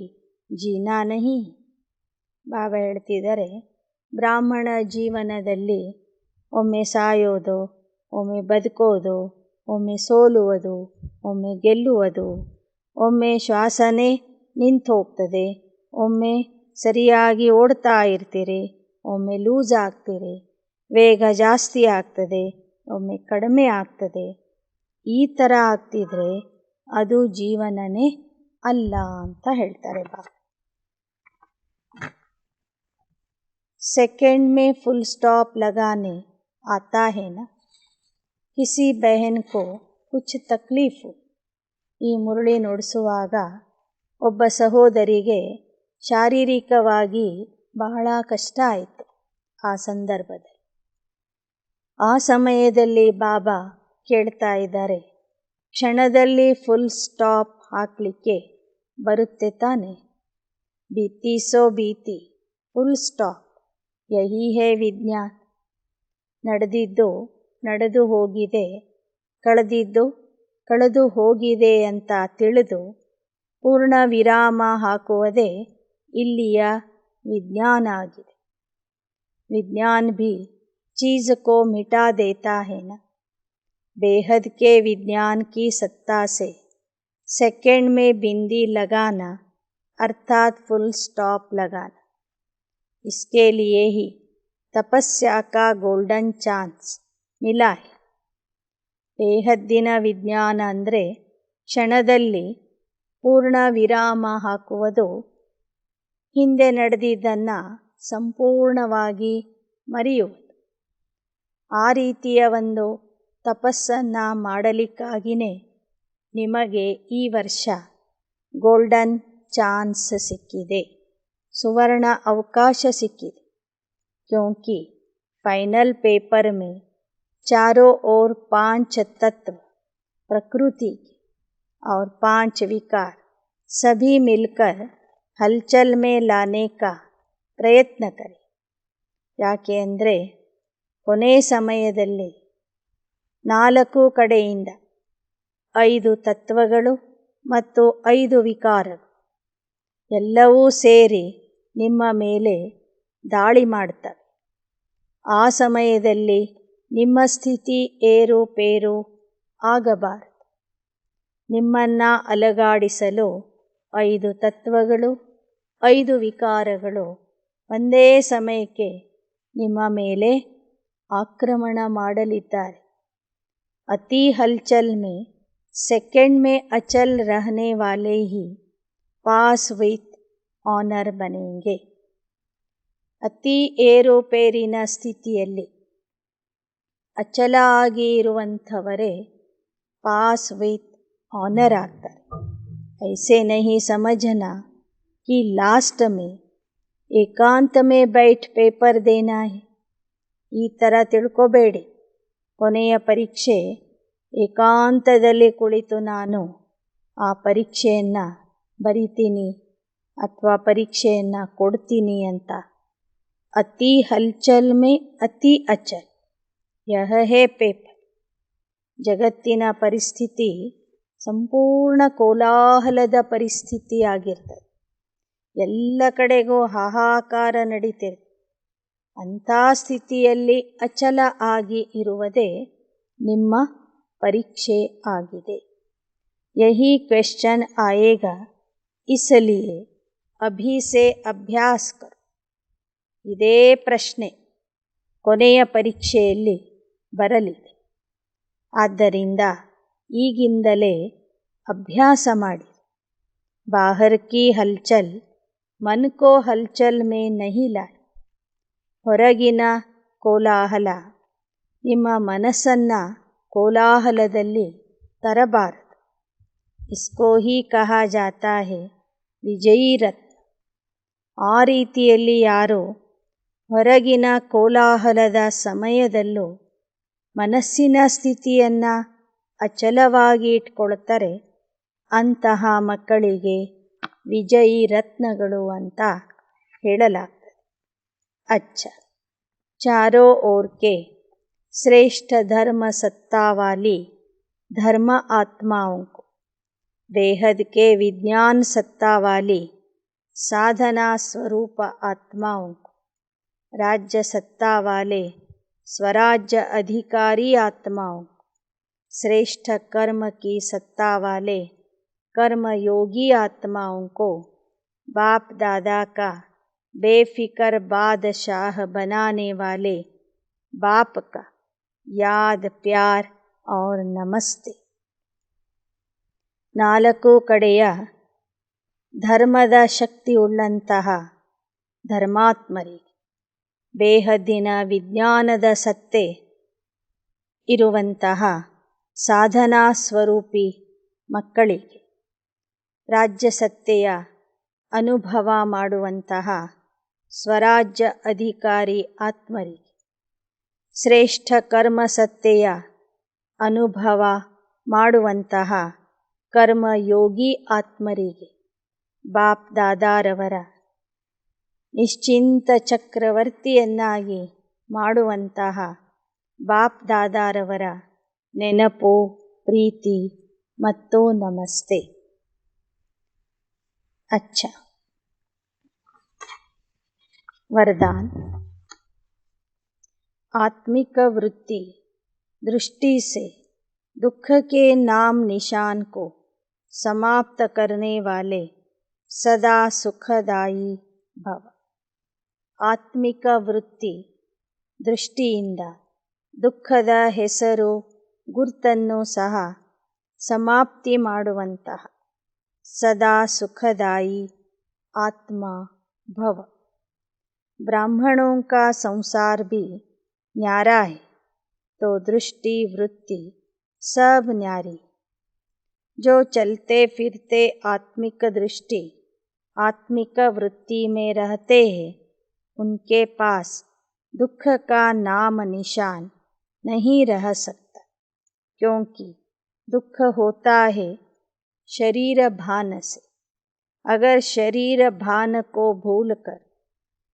ಜೀನಾ ನಹಿ. ಬಾಬಾ ಹೇಳ್ತಿದ್ದಾರೆ, ಬ್ರಾಹ್ಮಣ ಜೀವನದಲ್ಲಿ ಒಮ್ಮೆ ಸಾಯೋದು, ಒಮ್ಮೆ ಬದುಕೋದು, ಒಮ್ಮೆ ಸೋಲುವುದು, ಒಮ್ಮೆ ಗೆಲ್ಲುವುದು, ಒಮ್ಮೆ ಶ್ವಾಸನೇ ನಿಂತು ಹೋಗ್ತದೆ, ಒಮ್ಮೆ ಸರಿಯಾಗಿ ಓಡ್ತಾ ಇರ್ತೀರಿ, ಒಮ್ಮೆ ಲೂಸ್ ಆಗ್ತೀರಿ, ವೇಗ ಜಾಸ್ತಿ ಆಗ್ತದೆ, ಒಮ್ಮೆ ಕಡಿಮೆ ಆಗ್ತದೆ. ಈ ಥರ ಆಗ್ತಿದ್ರೆ ಅದು ಜೀವನನೇ ಅಲ್ಲ ಅಂತ ಹೇಳ್ತಾರೆ ಬಾಬಾ. सेकंड में फुल स्टॉप लगाने आता है ना. किसी बहन को कुछ तकलीफ हो. ಈ ಮುರಳಿ ನುಡಿಸುವಾಗ ಒಬ್ಬ ಸಹೋದರಿಗೆ ಶಾರೀರಿಕವಾಗಿ ಬಹಳ ಕಷ್ಟ ಆಯಿತು. ಆ ಸಂದರ್ಭದಲ್ಲಿ, ಆ ಸಮಯದಲ್ಲಿ ಬಾಬಾ ಕೇಳ್ತಾ ಇದ್ದಾರೆ, ಕ್ಷಣದಲ್ಲಿ ಫುಲ್ ಸ್ಟಾಪ್ ಹಾಕಲಿಕ್ಕೆ ಬರುತ್ತೆ ತಾನೆ. ಬೀತಿ ಸೋ ಬೀತಿ, ಫುಲ್ ಸ್ಟಾಪ್, ಯಹಿ ಹೇ ವಿಜ್ಞಾನ. ನಡೆದಿದ್ದು ನಡೆದು ಹೋಗಿದೆ, ಕಳೆದಿದ್ದು ಕಳೆದು ಹೋಗಿದೆ ಅಂತ ತಿಳಿದು ಪೂರ್ಣ ವಿರಾಮ ಹಾಕುವುದೇ ಇಲ್ಲಿಯ ವಿಜ್ಞಾನ ಆಗಿದೆ. ವಿಜ್ಞಾನ ಭಿ ಚೀज़ को मिटा देता है ना. बेहद के विज्ञान की सत्ता से सेकंड में बिंदी लगाना अर्थात फुल स्टॉप लगाना. इसके लिए ही तपस्या का गोल्डन चांस मिला है. ಬೇಹದ್ದಿನ ವಿಜ್ಞಾನ ಅಂದರೆ ಕ್ಷಣದಲ್ಲಿ ಪೂರ್ಣ ವಿರಾಮ ಹಾಕುವುದು, ಹಿಂದೆ ನಡೆದಿದ್ದನ್ನು ಸಂಪೂರ್ಣವಾಗಿ ಮರೆಯುವುದು. ಆ ರೀತಿಯ ಒಂದು ತಪಸ್ಸನ್ನು ಮಾಡಲಿಕ್ಕಾಗಿಯೇ ನಿಮಗೆ ಈ ವರ್ಷ ಗೋಲ್ಡನ್ ಚಾನ್ಸ್ ಸಿಕ್ಕಿದೆ, ಸುವರ್ಣ ಅವಕಾಶ ಸಿಕ್ಕಿದೆ. क्योंकि फाइनल पेपर में चारों ओर 5 तत्व प्रकृति के और 5 विकार सभी मिलकर हलचल में लाने का प्रयत्न करें. ಯಾಕೆ ಅಂದರೆ ಕೊನೆ ಸಮಯದಲ್ಲಿ 4 ಕಡೆಯಿಂದ 5 ತತ್ವಗಳು ಮತ್ತು 5 ವಿಕಾರಗಳು ಎಲ್ಲವೂ ಸೇರಿ ನಿಮ್ಮ ಮೇಲೆ ದಾಳಿ ಮಾಡ್ತವೆ. ಆ ಸಮಯದಲ್ಲಿ ನಿಮ್ಮ ಸ್ಥಿತಿ ಏರುಪೇರು ಆಗಬಾರದು. ನಿಮ್ಮನ್ನು ಅಲುಗಾಡಿಸಲು 5 ತತ್ವಗಳು 5 ವಿಕಾರಗಳು ಒಂದೇ ಸಮಯಕ್ಕೆ ನಿಮ್ಮ ಮೇಲೆ ಆಕ್ರಮಣ ಮಾಡಲಿದ್ದಾರೆ. ಅತಿ ಹಲ್ಚಲ್ में सेकंड में अचल रहने वाले ही पास विथ ऑनर बनेंगे. ಅತಿ ಏರುಪೇರಿನ ಸ್ಥಿತಿಯಲ್ಲಿ ಅಚಲ ಆಗಿ ಇರುವಂಥವರೇ ಪಾಸ್ ವಿತ್ ಆನರ್ ಆಗ್ತಾರೆ. ऐसे नहीं समझना कि लास्ट में ಏಕಾಂತ में बैठ पेपर देना है. ಈ ಥರ ತಿಳ್ಕೊಬೇಡಿ, ಕೊನೆಯ ಪರೀಕ್ಷೆ ಏಕಾಂತದಲ್ಲಿ ಕುಳಿತು ನಾನು ಆ ಪರೀಕ್ಷೆಯನ್ನು ಬರಿತೀನಿ ಅಥವಾ ಪರೀಕ್ಷೆಯನ್ನು ಕೊಡ್ತೀನಿ ಅಂತ. ಅತಿ ಹಲ್ಚಲ್ में ಅತಿ ಅಚಲ್ ಯಹ ಹೇ ಪೇಪರ್. ಜಗತ್ತಿನ ಪರಿಸ್ಥಿತಿ ಸಂಪೂರ್ಣ ಕೋಲಾಹಲದ ಪರಿಸ್ಥಿತಿ ಆಗಿರ್ತದೆ. ಎಲ್ಲ ಕಡೆಗೂ ಹಾಹಾಕಾರ ನಡೀತಿರ್ತದೆ. ಅಂಥ ಸ್ಥಿತಿಯಲ್ಲಿ ಅಚಲ ಆಗಿ ಇರುವುದೇ ನಿಮ್ಮ ಪರೀಕ್ಷೆ ಆಗಿದೆ. ಯಹಿ ಕ್ವೆಶ್ಚನ್ ಆಯೇಗಾ, ಇಸ್ಲಿಯೇ ಅಭಿ ಸೇ ಅಭ್ಯಾಸ ಕರೋ. ಇದೇ ಪ್ರಶ್ನೆ ಕೊನೆಯ ಪರೀಕ್ಷೆಯಲ್ಲಿ ಬರಲಿದೆ. ಆದ್ದರಿಂದ ಈಗಿಂದಲೇ ಅಭ್ಯಾಸ ಮಾಡಿ. ಬಾಹರ್ ಕಿ ಹಲ್ಚಲ್ ಮನ್ ಕೋ ಹಲ್ಚಲ್ ಮೇ ನಹಿ ಲಾಯ್. ಹೊರಗಿನ ಕೋಲಾಹಲ ನಿಮ್ಮ ಮನಸ್ಸನ್ನು ಕೋಲಾಹಲದಲ್ಲಿ ತರಬಾರದು. ಇಸ್ಕೋ ಹಿ ಕಹಾ ಜಾತಾ ಹೈ ವಿಜಯೀ ರತ್ನ. ಆ ರೀತಿಯಲ್ಲಿ ಯಾರು ಹೊರಗಿನ ಕೋಲಾಹಲದ ಸಮಯದಲ್ಲೂ ಮನಸ್ಸಿನ ಸ್ಥಿತಿಯನ್ನು ಅಚಲವಾಗಿ ಇಟ್ಕೊಳ್ತಾರೆ, ಅಂತಹ ಮಕ್ಕಳಿಗೆ ವಿಜಯೀ ರತ್ನಗಳು ಅಂತ ಹೇಳಲಾಗ್ತದೆ. ಅಚ್ಚ, ಚಾರೋ ಓರ್ ಕೆ श्रेष्ठ धर्म सत्ता वाली धर्म आत्माओं को, बेहद के विज्ञान सत्ता वाली साधना स्वरूप आत्माओं को, राज्य सत्ता वाले स्वराज्य अधिकारी आत्माओं को, श्रेष्ठ कर्म की सत्ता वाले कर्म योगी आत्माओं को, बाप दादा का बेफिक्र बादशाह बनाने वाले बाप का याद प्यार और नमस्ते. 4 ಕಡೆಯ ಧರ್ಮದ ಶಕ್ತಿಯುಳ್ಳಂತಹ ಧರ್ಮಾತ್ಮರಿಗೆ, ಬೇಹದ್ದಿನ ವಿಜ್ಞಾನದ ಸತ್ತೆ ಇರುವಂತಹ ಸಾಧನಾ ಸ್ವರೂಪಿ ಮಕ್ಕಳಿಗೆ, ರಾಜ್ಯ ಸತ್ತೆಯ ಅನುಭವ ಮಾಡುವಂತಹ ಸ್ವರಾಜ್ಯ ಅಧಿಕಾರಿ ಆತ್ಮರಿಗೆ, ಶ್ರೇಷ್ಠ ಕರ್ಮ ಸತ್ತೆಯ ಅನುಭವ ಮಾಡುವಂತಹ ಕರ್ಮಯೋಗಿ ಆತ್ಮರಿಗೆ, ಬಾಪ್ ದಾದಾರವರ ನಿಶ್ಚಿಂತ ಚಕ್ರವರ್ತಿಯನ್ನಾಗಿ ಮಾಡುವಂತಹ ಬಾಪ್ ದಾದಾರವರ ನೆನಪು, ಪ್ರೀತಿ ಮತ್ತು ನಮಸ್ತೆ. ಅಚ್ಚ, वरदान. आत्मिक वृत्ति दृष्टि से दुख के नाम निशान को समाप्त करने वाले सदा सुखदायी भव. ಆತ್ಮಿಕ ವೃತ್ತಿ ದೃಷ್ಟಿಯಿಂದ ದುಃಖದ ಹೆಸರು ಗುರ್ತನ್ನು ಸಹ ಸಮಾಪ್ತಿ ಮಾಡುವಂತಹ ಸದಾ ಸುಖದಾಯಿ ಆತ್ಮ भव. ब्राह्मणों का संसार भी न्यारा है, तो दृष्टि वृत्ति सब न्यारी। जो चलते फिरते आत्मिक दृष्टि आत्मिक वृत्ति में रहते हैं, उनके पास दुख का नाम निशान नहीं रह सकता, क्योंकि दुख होता है शरीर भान से। अगर शरीर भान को भूलकर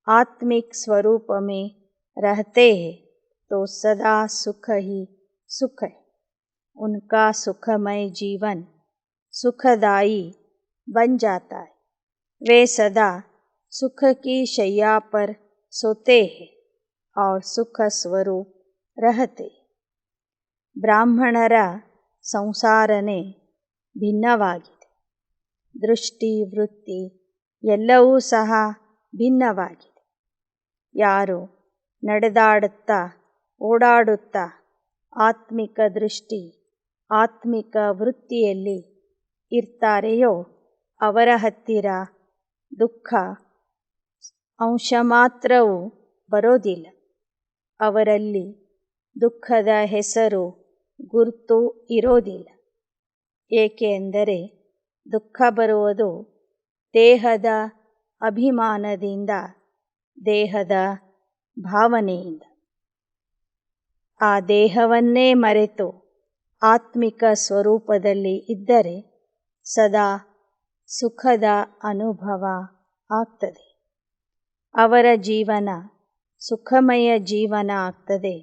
आत्मिक स्वरूप में रहते हैं तो सदा सुख ही सुख है। उनका सुखमय जीवन सुखदायी बन जाता है। वे सदा सुख की शैया पर सोते हैं और सुख स्वरूप रहते। ಬ್ರಾಹ್ಮಣರ ಸಂಸಾರನೇ ಭಿನ್ನವಾಗಿದೆ. ದೃಷ್ಟಿ ವೃತ್ತಿ ಎಲ್ಲವೂ ಸಹ ಭಿನ್ನವಾಗಿದೆ. ಯಾರು ನಡೆದಾಡುತ್ತಾ ಓಡಾಡುತ್ತಾ ಆತ್ಮಿಕ ದೃಷ್ಟಿ ಆತ್ಮಿಕ ವೃತ್ತಿಯಲ್ಲಿ ಇರ್ತಾರೆಯೋ ಅವರ ಹತ್ತಿರ ದುಃಖ ಅಂಶ ಮಾತ್ರವೂ ಬರೋದಿಲ್ಲ. ಅವರಲ್ಲಿ ದುಃಖದ ಹೆಸರು ಗುರುತು ಇರೋದಿಲ್ಲ. ಏಕೆಂದರೆ ದುಃಖ ಬರುವುದು ದೇಹದ ಅಭಿಮಾನದಿಂದ, ದೇಹದ ಭಾವನೆಯಿಂದ. ಆ ದೇಹವನ್ನೇ ಮರೆತು ಆತ್ಮಿಕ ಸ್ವರೂಪದಲ್ಲಿ ಇದ್ದರೆ ಸದಾ ಸುಖದ ಅನುಭವ ಆಗ್ತದೆ. ಅವರ ಜೀವನ ಸುಖಮಯ ಜೀವನ ಆಗ್ತದೆ,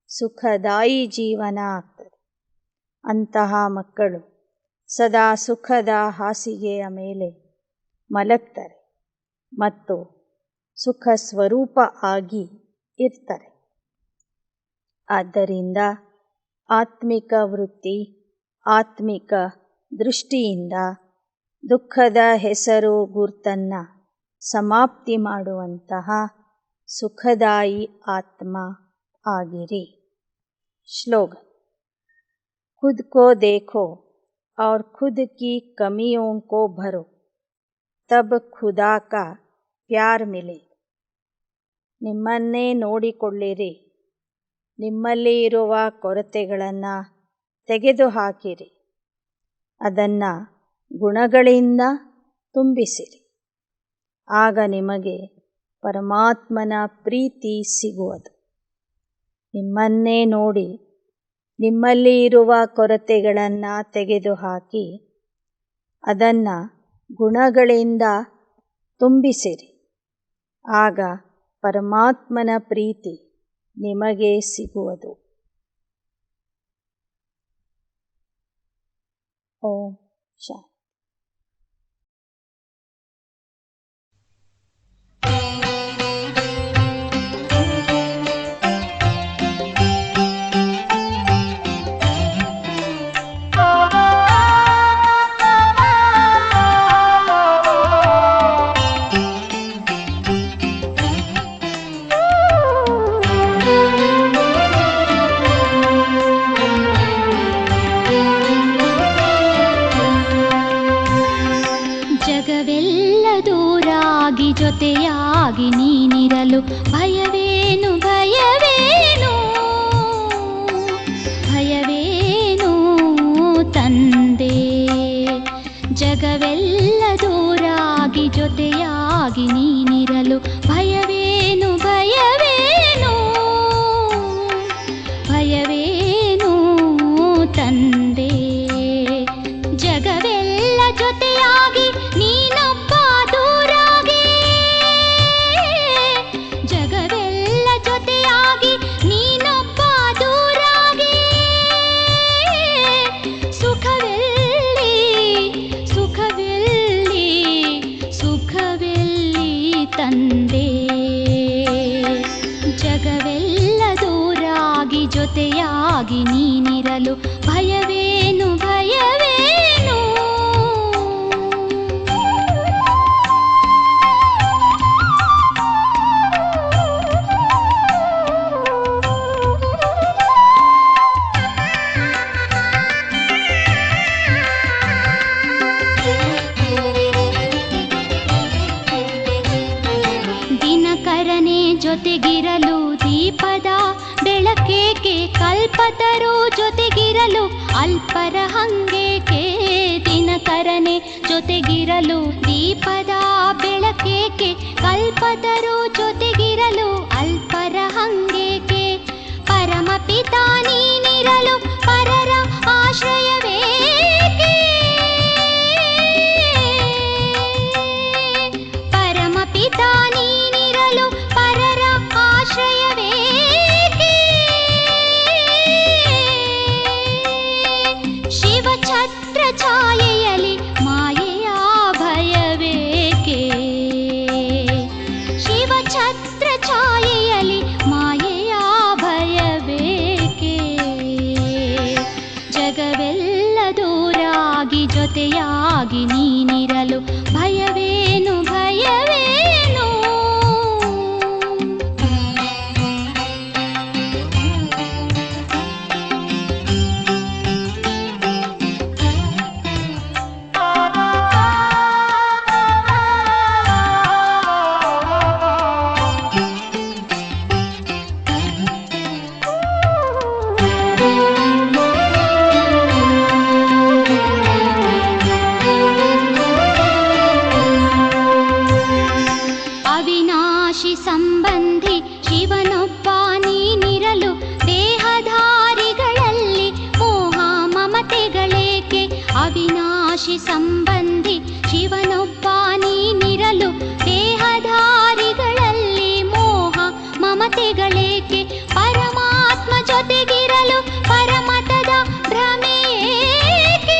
ಸುಖದಾಯಿ ಜೀವನ ಆಗ್ತದೆ. ಅಂತಹ ಮಕ್ಕಳು ಸದಾ ಸುಖದ ಹಾಸಿಗೆಯ ಮೇಲೆ ಮಲಗ್ತಾರೆ ಮತ್ತು ಸುಖ ಸ್ವರೂಪ ಆಗಿ ಇರ್ತಾರೆ. ಆದ್ದರಿಂದ ಆತ್ಮಿಕ ವೃತ್ತಿ ಆತ್ಮಿಕ ದೃಷ್ಟಿಯಿಂದ ದುಃಖದ ಹೆಸರು ಗುರ್ತನ್ನು ಸಮಾಪ್ತಿ ಮಾಡುವಂತಹ ಸುಖದಾಯಿ ಆತ್ಮ ಆಗಿರಿ. श्लोगन। खुद को देखो और खुद की कमियों को भरो, तब खुदा का प्यार मिले. ನಿಮ್ಮನ್ನೇ ನೋಡಿಕೊಳ್ಳಿರಿ, ನಿಮ್ಮಲ್ಲಿ ಇರುವ ಕೊರತೆಗಳನ್ನು ತೆಗೆದುಹಾಕಿರಿ, ಅದನ್ನು ಗುಣಗಳಿಂದ ತುಂಬಿಸಿರಿ. ಆಗ ನಿಮಗೆ ಪರಮಾತ್ಮನ ಪ್ರೀತಿ ಸಿಗುವುದು. ನಿಮ್ಮನ್ನೇ ನೋಡಿ ನಿಮ್ಮಲ್ಲಿ ಇರುವ ಕೊರತೆಗಳನ್ನು ತೆಗೆದುಹಾಕಿ ಅದನ್ನು ಗುಣಗಳಿಂದ ತುಂಬಿಸಿರಿ. ಆಗ ಪರಮಾತ್ಮನ ಪ್ರೀತಿ ನಿಮಗೆ ಸಿಗುವುದು. ಓಂ ಶಾಂತಿ. ಜೊತೆಯಾಗಿ ನೀನಿರಲು ಭಯವೇನು ಭಯವೇನು ಭಯವೇನು ತಂದೆ. ಜಗವೆಲ್ಲ ದೂರಾಗಿ ಜೊತೆಯಾಗಿ ನೀನಿರಲು ಭಯವೇನು ಭಯವೇನು ಭಯವೇನು ತಂದೆ. ಜಗವೆಲ್ಲ ಜೊತೆಯಾಗಿ ನೀನೊಬ್ಬ ದೂರಾಗಿ, ಜಗವೆಲ್ಲ ಜೊತೆಯಾಗಿ ನೀನೊಬ್ಬ ದೂರಾಗಿ. ಸುಖವೆಲ್ಲಿ ಸುಖವೆಲ್ಲಿ ಸುಖವೆಲ್ಲಿ ತಂದೆ. ಜಗವೆಲ್ಲ ದೂರಾಗಿ ಜೊತೆಯಾಗಿ ನೀನಿರಲು ಭಯವೇನು ಭಯವೇನು. ದಿನಕರನೆ ಜೊತೆಗಿರಲು ದೀಪದ ಬೆಳಕ ಬೆಳಕೇಕೆ ಕಲ್ಪತರು ಜೊತೆಗಿರಲು ಅಲ್ಪರ ಹಂಗೇಕೆ ದಿನಕರನೆ ಜೊತೆಗಿರಲು ದೀಪದ ಬೆಳಕೇಕೆ ಕಲ್ಪತರು ಜೊತೆಗಿರಲು ಅಲ್ಪರ ಹಂಗೇಕೆ ಪರಮಪಿತ ನೀನಿರಲು ಪರರ ಆಶ್ರಯವೇಕೆ ಪರಮಪಿತ ನೀನಿರಲು ಪರರ ಆಶ್ರಯವೇಕೆ ಶಿವಛತ್ರ ಛಾಯೆಯಲಿ ಮಾಯೆಯ ಭಯವೇಕೆ ಶಿವಛತ್ರ ಛಾಯೆಯಲಿ ಮಾಯೆಯ ಭಯವೇಕೆ ಜಗವೆಲ್ಲ ದೂರಾಗಿ ಜೊತೆಯಾಗಿ ನೀನಿರಲು ಭಯವೇನು ಭಯವೇನು ಅವಿನಾಶಿ ಸಂಬಂಧಿ ಶಿವನೊಬ್ಬ ನೀನಿರಲು ದೇಹಧಾರಿಗಳಲ್ಲಿ ಮೋಹ ಮಮತೆಗಳೇಕೆ ಅವಿನಾಶಿ ಸಂಬಂಧಿ ಶಿವನೊಬ್ಬ ನೀನಿರಲು ದೇಹಧಾರಿಗಳಲ್ಲಿ ಮೋಹ ಮಮತೆಗಳೇಕೆ ಪರಮಾತ್ಮ ಜೊತೆಗಿರಲು ಪರಮತದ ಭ್ರಮೆಯೇಕೆ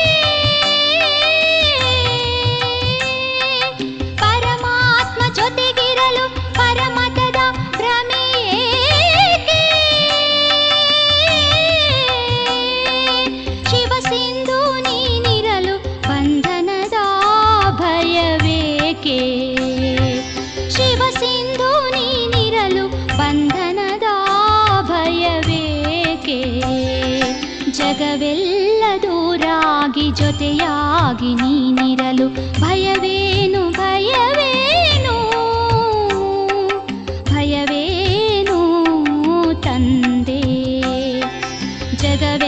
ಪರಮಾತ್ಮ ಜೊತೆಗಿರಲು ಪರಮತದ ಭ್ರಮೆಯೇಕೆ ಶಿವಸಿಂಧು ನೀನಿರಲು ಬಂಧನದ ಭಯವೇಕೆ ಶಿವಸಿಂಧು ನೀನಿರಲು ಬಂಧನದ ಭಯವೇಕೆ ಜಗವೆಲ್ಲ ದೂರಾಗಿ ಜೊತೆಯಾಗಿ ನೀನಿರಲು ಭಯವೇನು ಭಯವೇನು ಭಯವೇನು ತಂದೆ ಜಗವೇ